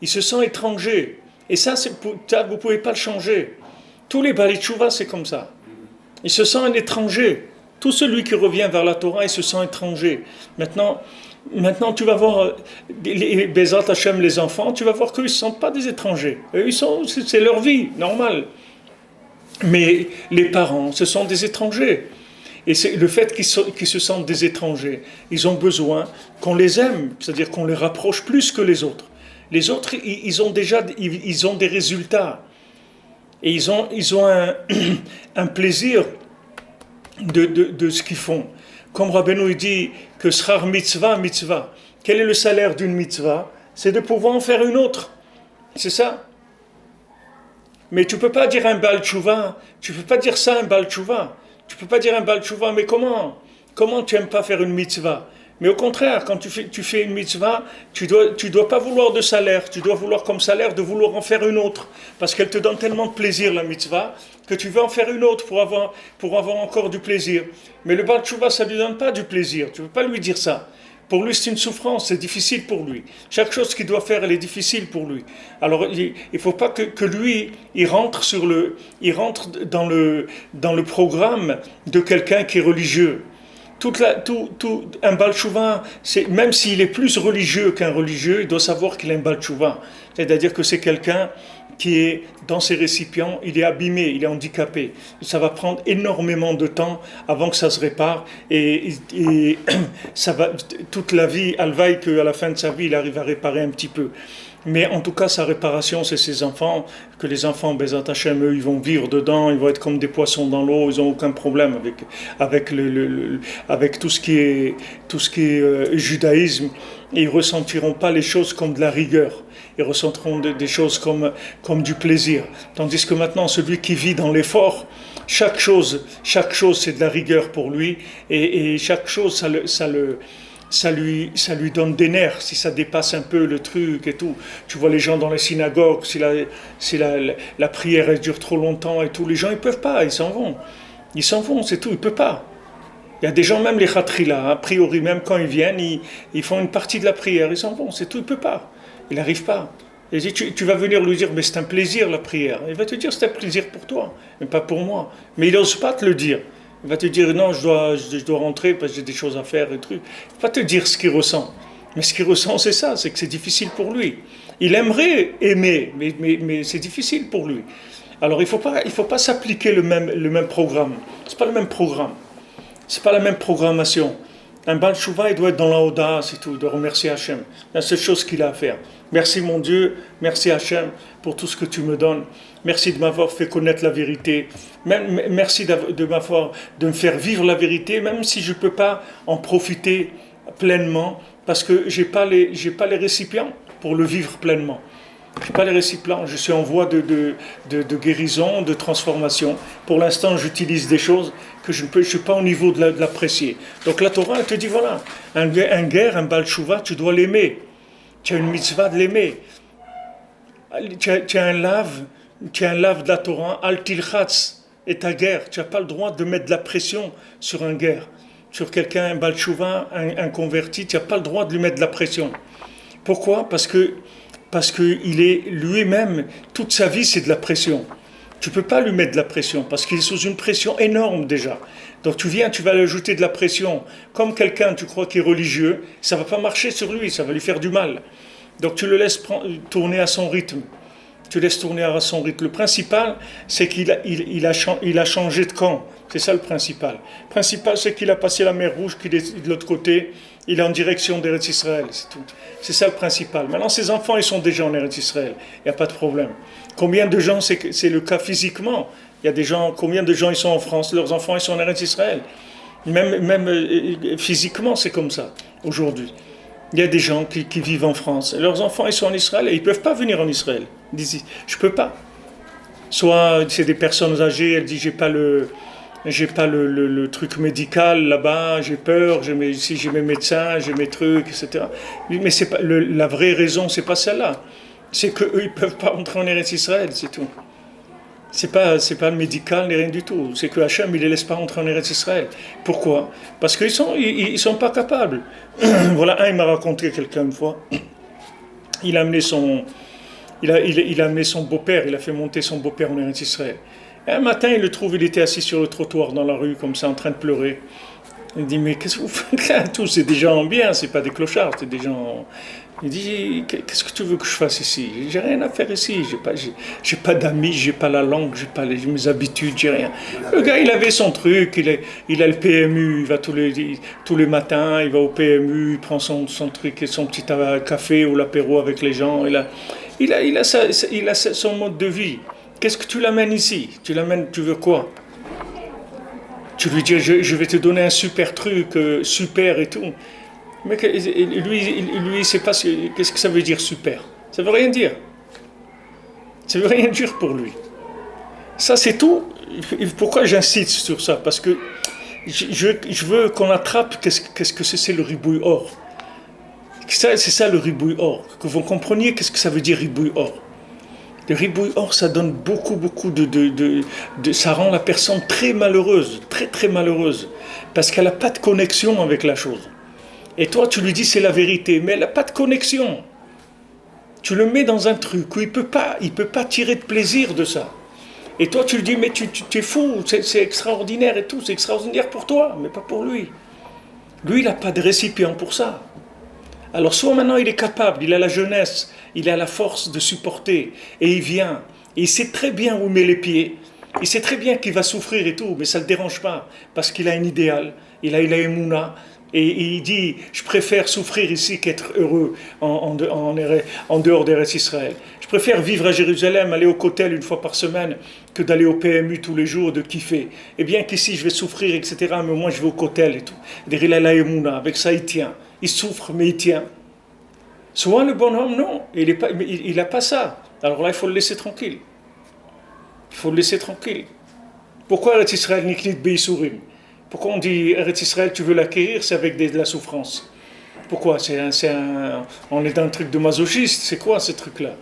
Il se sent étranger. Et ça, vous ne pouvez pas le changer. Tous les Baal Tshuva, c'est comme ça. Il se sent un étranger. Tout celui qui revient vers la Torah, il se sent étranger. Maintenant tu vas voir les Bezat Hashem, les enfants, tu vas voir qu'ils ne se sentent pas des étrangers. C'est leur vie, normale. Mais les parents, ce sont des étrangers. Et c'est le fait qu'ils se sentent des étrangers. Ils ont besoin qu'on les aime, c'est-à-dire qu'on les rapproche plus que les autres. Les autres, ils ont des résultats. Et ils ont un plaisir de ce qu'ils font. Comme Rabbeinu dit que Srar mitzvah, mitzvah. Quel est le salaire d'une mitzvah? C'est de pouvoir en faire une autre. C'est ça. Mais tu ne peux pas dire un Baal Tshuva, tu ne peux pas dire ça un Baal Tshuva. Tu ne peux pas dire un Baal Tshuva, mais comment tu n'aimes pas faire une mitzvah? Mais au contraire, quand tu fais une mitzvah, tu dois pas vouloir de salaire, tu dois vouloir comme salaire de vouloir en faire une autre. Parce qu'elle te donne tellement de plaisir, la mitzvah, que tu veux en faire une autre pour avoir encore du plaisir. Mais le Baal Tshuva, ça ne lui donne pas du plaisir, tu ne peux pas lui dire ça. Pour lui, c'est une souffrance, c'est difficile pour lui. Chaque chose qu'il doit faire, elle est difficile pour lui. Alors, il ne faut pas que lui, il rentre dans le programme de quelqu'un qui est religieux. Un Baal Tshuva, même s'il est plus religieux qu'un religieux, il doit savoir qu'il est un Baal Tshuva. C'est-à-dire que c'est quelqu'un qui est dans ses récipients, il est abîmé, il est handicapé. Ça va prendre énormément de temps avant que ça se répare et ça va, toute la vie, elle vaille qu'à la fin de sa vie, il arrive à réparer un petit peu. Mais en tout cas, sa réparation, c'est ses enfants, que les enfants, Bezat Hashem, eux, ils vont vivre dedans, ils vont être comme des poissons dans l'eau, ils n'ont aucun problème avec tout ce qui est judaïsme. Et ils ne ressentiront pas les choses comme de la rigueur. Ils ressentiront des choses comme du plaisir. Tandis que maintenant, celui qui vit dans l'effort, chaque chose c'est de la rigueur pour lui, et chaque chose, ça lui donne des nerfs, si ça dépasse un peu le truc et tout. Tu vois les gens dans les synagogues, si la prière elle dure trop longtemps et tout, les gens ils peuvent pas, ils s'en vont. Ils s'en vont, c'est tout, ils peuvent pas. Il y a des gens, même les khatrila, a priori, même quand ils viennent, ils font une partie de la prière, ils s'en vont, c'est tout, ils peuvent pas. Il n'arrive pas. Et tu vas venir lui dire, mais c'est un plaisir la prière. Il va te dire, c'est un plaisir pour toi, mais pas pour moi. Mais il n'ose pas te le dire. Il va te dire, non, je dois rentrer parce que j'ai des choses à faire et trucs. Il va pas te dire ce qu'il ressent. Mais ce qu'il ressent, c'est ça, c'est que c'est difficile pour lui. Il aimerait aimer, mais c'est difficile pour lui. Alors il faut pas s'appliquer le même programme. C'est pas le même programme. C'est pas la même programmation. Un Baal Tshuva, il doit être dans la audace et tout, il doit remercier Hachem. C'est la seule chose qu'il a à faire. Merci mon Dieu, merci Hachem pour tout ce que tu me donnes. Merci de m'avoir fait connaître la vérité. Merci de me faire vivre la vérité, même si je ne peux pas en profiter pleinement, parce que j'ai pas les récipients pour le vivre pleinement. Je n'ai pas les récipients, je suis en voie de guérison, de transformation. Pour l'instant, j'utilise des choses que je ne suis pas au niveau de l'apprécier. Donc la Torah, elle te dit, voilà, un guerre, un Baal Tshuva, tu dois l'aimer. Tu as une mitzvah de l'aimer. Tu as un lave de la Torah, al tilchatz, et ta guerre. Tu n'as pas le droit de mettre de la pression sur un guerre. Sur quelqu'un, un Baal Tshuva, un converti, tu n'as pas le droit de lui mettre de la pression. Pourquoi ? Parce que il est lui-même, toute sa vie, c'est de la pression. Tu ne peux pas lui mettre de la pression, parce qu'il est sous une pression énorme déjà. Donc tu vas lui ajouter de la pression. Comme quelqu'un, tu crois, qui est religieux, ça ne va pas marcher sur lui, ça va lui faire du mal. Donc tu le laisses tourner à son rythme. Tu laisses tourner à son rythme. Le principal, c'est qu'il a changé de camp. C'est ça le principal. Le principal, c'est qu'il a passé la mer Rouge, qu'il est de l'autre côté. Il est en direction d'Eretz Israël, c'est tout. C'est ça le principal. Maintenant, ses enfants, ils sont déjà en Eretz Israël. Il n'y a pas de problème. Combien de gens, c'est le cas physiquement. Il y a des gens, combien de gens ils sont en France, leurs enfants, ils sont en Eretz Israël. Même physiquement, c'est comme ça, aujourd'hui. Il y a des gens qui vivent en France. Leurs enfants, ils sont en Israël et ils ne peuvent pas venir en Israël. Ils disent, je ne peux pas. Soit c'est des personnes âgées, elles disent, j'ai pas le truc médical là-bas, j'ai peur, ici j'ai mes médecins, j'ai mes trucs, etc. Mais c'est pas, la vraie raison, c'est pas celle-là. C'est qu'eux, ils ne peuvent pas entrer en Eretz Israël, c'est tout. C'est pas le médical, ni rien du tout. C'est que Hachem, il ne les laisse pas entrer en Eretz Israël. Pourquoi ? Parce qu'ils sont pas capables. Voilà, il m'a raconté quelqu'un une fois. Il a amené son beau-père, il a fait monter son beau-père en Eretz Israël. Et un matin, il le trouve, il était assis sur le trottoir dans la rue, comme ça, en train de pleurer. Il dit, mais qu'est-ce que vous faites là ? Tous, c'est des gens bien, c'est pas des clochards, c'est des gens... Il dit, qu'est-ce que tu veux que je fasse ici ? J'ai rien à faire ici, j'ai pas d'amis, j'ai pas la langue, j'ai pas mes habitudes, j'ai rien. Le gars, il avait son truc, il a le PMU, il va tous les matins, il va au PMU, il prend son truc et son petit café ou l'apéro avec les gens. Il a son mode de vie. Qu'est-ce que tu l'amènes ici ? Tu veux quoi ? Tu lui dis, je vais te donner un super truc, super et tout. Mais lui, il sait pas qu'est-ce que ça veut dire super. Ça veut rien dire. Ça veut rien dire pour lui. Ça, c'est tout. Pourquoi j'insiste sur ça ? Parce que je veux qu'on attrape qu'est-ce que c'est le ribouille or. C'est ça le ribouille or. Que vous compreniez qu'est-ce que ça veut dire ribouille or. Le ribouille or, ça donne beaucoup ça rend la personne très malheureuse, très très malheureuse, parce qu'elle n'a pas de connexion avec la chose. Et toi, tu lui dis c'est la vérité, mais elle n'a pas de connexion. Tu le mets dans un truc où il peut pas tirer de plaisir de ça. Et toi, tu lui dis, mais tu es fou, c'est extraordinaire et tout, c'est extraordinaire pour toi, mais pas pour lui. Lui, il n'a pas de récipient pour ça. Alors, soit maintenant il est capable, il a la jeunesse, il a la force de supporter, et il vient, et il sait très bien où met les pieds, il sait très bien qu'il va souffrir et tout, mais ça ne le dérange pas, parce qu'il a un idéal, il a Emouna, et il dit, je préfère souffrir ici qu'être heureux en dehors d'Eretz Israël. Je préfère vivre à Jérusalem, aller au Kotel une fois par semaine, que d'aller au PMU tous les jours, de kiffer. Et bien qu'ici je vais souffrir, etc., mais au moins je vais au Kotel et tout. Il a la Emouna, avec ça il tient. Il souffre, mais il tient. Soit le bonhomme, non, il n'a pas ça. Alors là, il faut le laisser tranquille. Il faut le laisser tranquille. Pourquoi Eretz Israël niknit beisurim? Pourquoi on dit Eretz Israël, tu veux l'acquérir, c'est avec de la souffrance? Pourquoi on est dans un truc de masochiste, c'est quoi ce truc-là?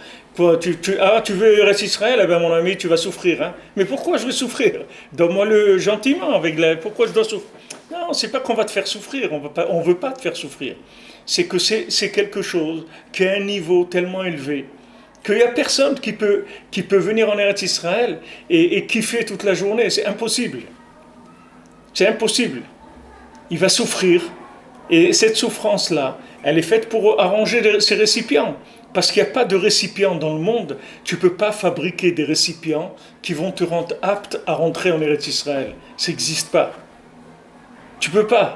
Tu veux Eretz Israël? Eh bien mon ami, tu vas souffrir. Hein? Mais pourquoi je vais souffrir? Donne-moi-le gentiment. Pourquoi je dois souffrir? Non, c'est pas qu'on va te faire souffrir, on veut pas te faire souffrir. C'est que c'est quelque chose qui a un niveau tellement élevé qu'il n'y a personne qui peut venir en Eretz Israël et kiffer toute la journée. C'est impossible. C'est impossible. Il va souffrir. Et cette souffrance-là, elle est faite pour arranger ses récipients. Parce qu'il n'y a pas de récipients dans le monde. Tu ne peux pas fabriquer des récipients qui vont te rendre apte à rentrer en Eretz Israël. Ça n'existe pas. Tu ne peux pas.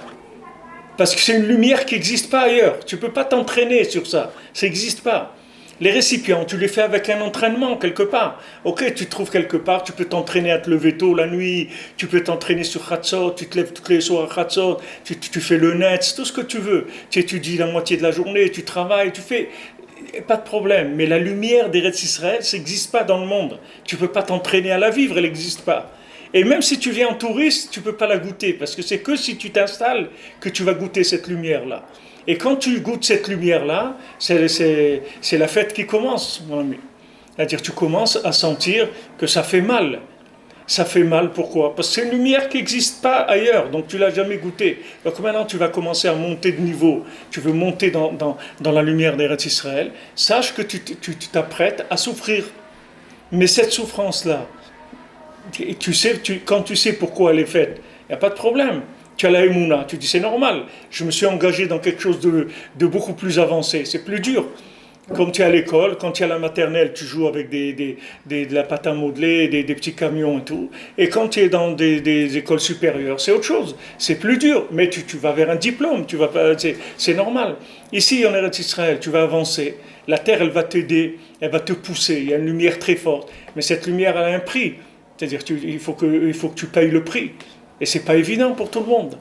Parce que c'est une lumière qui n'existe pas ailleurs. Tu ne peux pas t'entraîner sur ça. Ça n'existe pas. Les récipients, tu les fais avec un entraînement quelque part. Ok, tu te trouves quelque part, tu peux t'entraîner à te lever tôt la nuit, tu peux t'entraîner sur Hatzot, tu te lèves toutes les soirs à Hatzot, tu fais le net, tout ce que tu veux. Tu étudies la moitié de la journée, tu travailles, tu fais... Pas de problème. Mais la lumière d'Eretz Israël, ça n'existe pas dans le monde. Tu ne peux pas t'entraîner à la vivre, elle n'existe pas. Et même si tu viens en touriste, tu ne peux pas la goûter, parce que c'est que si tu t'installes que tu vas goûter cette lumière-là. Et quand tu goûtes cette lumière-là, c'est la fête qui commence, mon ami. C'est-à-dire tu commences à sentir que ça fait mal. Ça fait mal, pourquoi? Parce que c'est une lumière qui n'existe pas ailleurs, donc tu ne l'as jamais goûtée. Donc maintenant tu vas commencer à monter de niveau, tu veux monter dans la lumière d'Eretz Israël, sache que tu t'apprêtes à souffrir. Mais cette souffrance-là, quand tu sais pourquoi elle est faite, il n'y a pas de problème. Tu as la Emouna, tu dis c'est normal, je me suis engagé dans quelque chose de beaucoup plus avancé, c'est plus dur. Comme tu es à l'école, quand tu es à la maternelle, tu joues avec de la pâte à modeler, des petits camions et tout. Et quand tu es dans des écoles supérieures, c'est autre chose. C'est plus dur, mais tu vas vers un diplôme, c'est normal. Ici, en Eretz Israël, tu vas avancer. La terre, elle va t'aider, elle va te pousser. Il y a une lumière très forte. Mais cette lumière, elle a un prix. C'est-à-dire il faut que tu payes le prix. Et c'est pas évident pour tout le monde.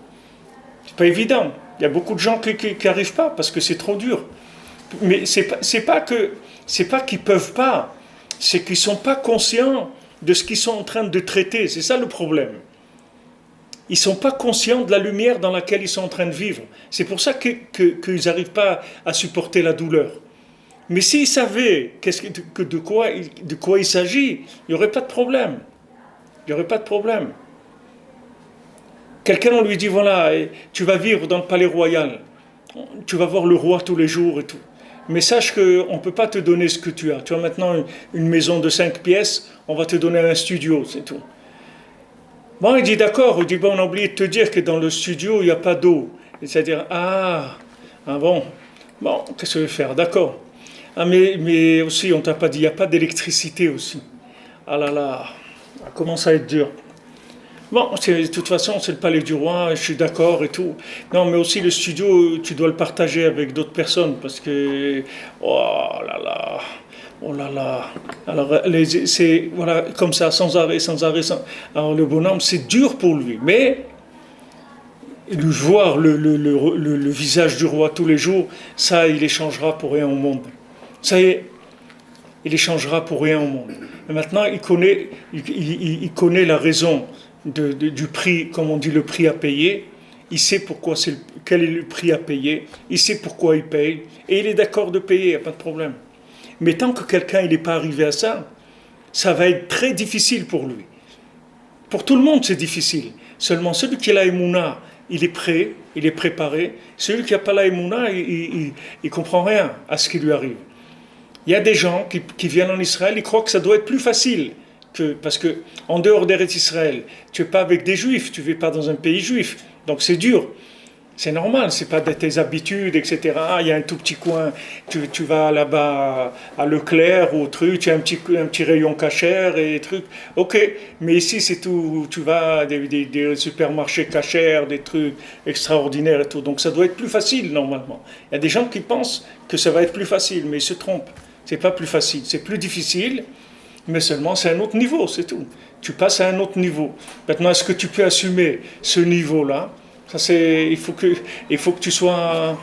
C'est pas évident. Il y a beaucoup de gens qui n'arrivent pas parce que c'est trop dur. Mais c'est pas qu'ils peuvent pas, c'est qu'ils sont pas conscients de ce qu'ils sont en train de traiter. C'est ça le problème. Ils sont pas conscients de la lumière dans laquelle ils sont en train de vivre. C'est pour ça qu'ils n'arrivent pas à supporter la douleur. Mais s'ils savaient de quoi il s'agit, il n'y aurait pas de problème. Il n'y aurait pas de problème. Quelqu'un, on lui dit, voilà, tu vas vivre dans le palais royal. Tu vas voir le roi tous les jours et tout. Mais sache qu'on ne peut pas te donner ce que tu as. Tu as maintenant une maison de 5 pièces, on va te donner un studio, c'est tout. Bon, il dit d'accord, il dit, bon, on a oublié de te dire que dans le studio, il n'y a pas d'eau. C'est-à-dire, bon, qu'est-ce que je vais faire, d'accord. Mais aussi, on ne t'a pas dit, il n'y a pas d'électricité aussi. Ah là là, ça commence à être dur. Bon, de toute façon, c'est le palais du roi, je suis d'accord et tout. Non, mais aussi le studio, tu dois le partager avec d'autres personnes parce que. Oh là là, oh là là. Alors, c'est voilà, comme ça, sans arrêt. Alors, le bonhomme, c'est dur pour lui, mais lui voir le visage du roi tous les jours, ça, il échangera pour rien au monde. Ça y est, il échangera pour rien au monde. Mais maintenant, il connaît la raison. Du prix, comme on dit, le prix à payer. Il sait quel est le prix à payer. Il sait pourquoi il paye. Et il est d'accord de payer, il n'y a pas de problème. Mais tant que quelqu'un n'est pas arrivé à ça, ça va être très difficile pour lui. Pour tout le monde, c'est difficile. Seulement celui qui a la Emouna, il est prêt, il est préparé. Celui qui n'a pas la émouna, il ne comprend rien à ce qui lui arrive. Il y a des gens qui viennent en Israël, ils croient que ça doit être plus facile. Parce que en dehors d'Eretz Israël, tu n'es pas avec des juifs, tu ne vis pas dans un pays juif. Donc c'est dur. C'est normal, c'est pas de tes habitudes, etc. Il y a un tout petit coin, tu vas là-bas à Leclerc ou truc, tu as un petit rayon cachère et trucs. Ok, mais ici c'est tout, tu vas à des supermarchés cachères, des trucs extraordinaires et tout. Donc ça doit être plus facile normalement. Il y a des gens qui pensent que ça va être plus facile, mais ils se trompent. C'est pas plus facile, c'est plus difficile, mais seulement c'est un autre niveau, c'est tout. Tu passes à un autre niveau. Maintenant, est-ce que tu peux assumer ce niveau-là? Ça, il faut que tu sois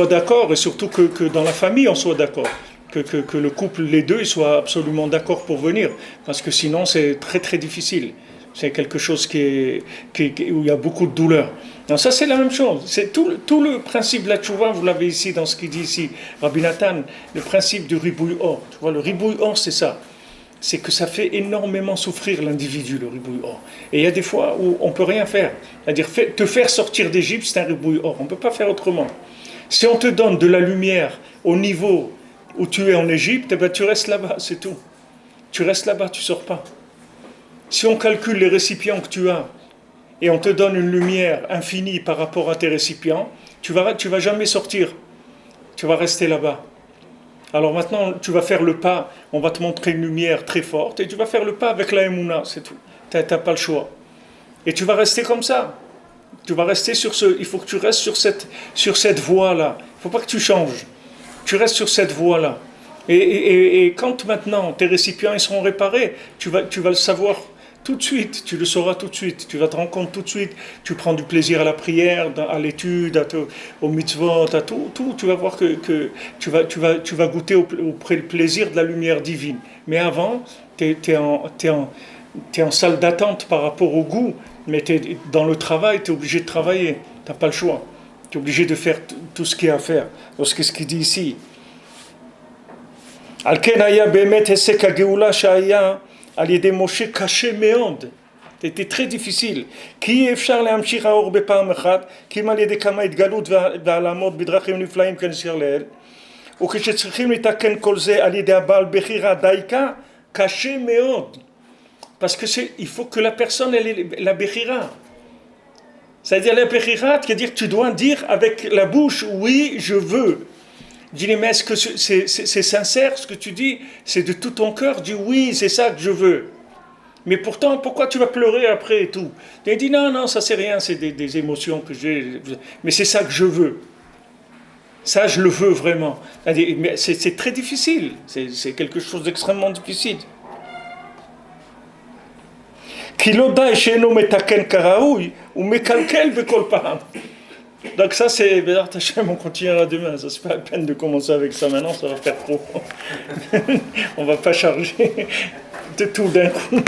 d'accord, et surtout que dans la famille on soit d'accord, que le couple, les deux, ils soient absolument d'accord pour venir, parce que sinon c'est très très difficile. C'est quelque chose où il y a beaucoup de douleur. Donc ça c'est la même chose. C'est tout le principe de la tchouva, vous l'avez ici dans ce qu'il dit ici, Rabbi Nathan, le principe du ribouille or. Tu vois, le ribouille or c'est ça. C'est que ça fait énormément souffrir l'individu, le ribouille or. Et il y a des fois où on ne peut rien faire. C'est-à-dire, te faire sortir d'Égypte, c'est un ribouille or. On ne peut pas faire autrement. Si on te donne de la lumière au niveau où tu es en Égypte, eh ben, tu restes là-bas, c'est tout. Tu restes là-bas, tu ne sors pas. Si on calcule les récipients que tu as, et on te donne une lumière infinie par rapport à tes récipients, tu vas jamais sortir. Tu vas rester là-bas. Alors maintenant, tu vas faire le pas, on va te montrer une lumière très forte, et tu vas faire le pas avec la Emouna, c'est tout. Tu n'as pas le choix. Et tu vas rester comme ça. Tu vas rester il faut que tu restes sur cette voie-là. Il ne faut pas que tu changes. Tu restes sur cette voie-là. Et quand maintenant tes récipients ils seront réparés, tu vas le savoir tout de suite, tu le sauras tout de suite, tu vas te rendre compte tout de suite, tu prends du plaisir à la prière, à l'étude, au mitzvot, à tout, tu vas voir que tu vas goûter au plaisir de la lumière divine. Mais avant, t'es en salle d'attente par rapport au goût, mais dans le travail, tu es obligé de travailler, tu n'as pas le choix. Tu es obligé de faire tout ce qu'il y a à faire. Donc c'est ce qu'il dit ici. על כן היה באמת היסק הגאולה שהיה על ידי משה קשה מאוד. c'était très difficile. כי אי אפשר להמשיך האור בפעם אחת, כי אם על ידי כמה התגלות והעלמות בדרכים נפלאים כנזכר לעיל, וכשצריכים לתקן כל זה על ידי הבעל בחירה דייקה, קשה מאוד. Parce que il faut que la personne elle ait la bechira. C'est-à-dire la bechira, c'est-à-dire que tu dois dire avec la bouche, oui, je veux. Dis mais est-ce que c'est sincère ce que tu dis? C'est de tout ton cœur? Dis oui, c'est ça que je veux. Mais pourtant, pourquoi tu vas pleurer après et tout? Tu dis non, ça c'est rien, c'est des émotions que j'ai. Mais c'est ça que je veux. Ça, je le veux vraiment. Mais c'est très difficile. C'est quelque chose d'extrêmement difficile. כי לא די שאינו מתקן כראוי, הוא מקלקל בכל פעם. Donc ça c'est, on continuera demain, ça c'est pas la peine de commencer avec ça maintenant, ça va faire trop. On va pas charger de tout d'un coup.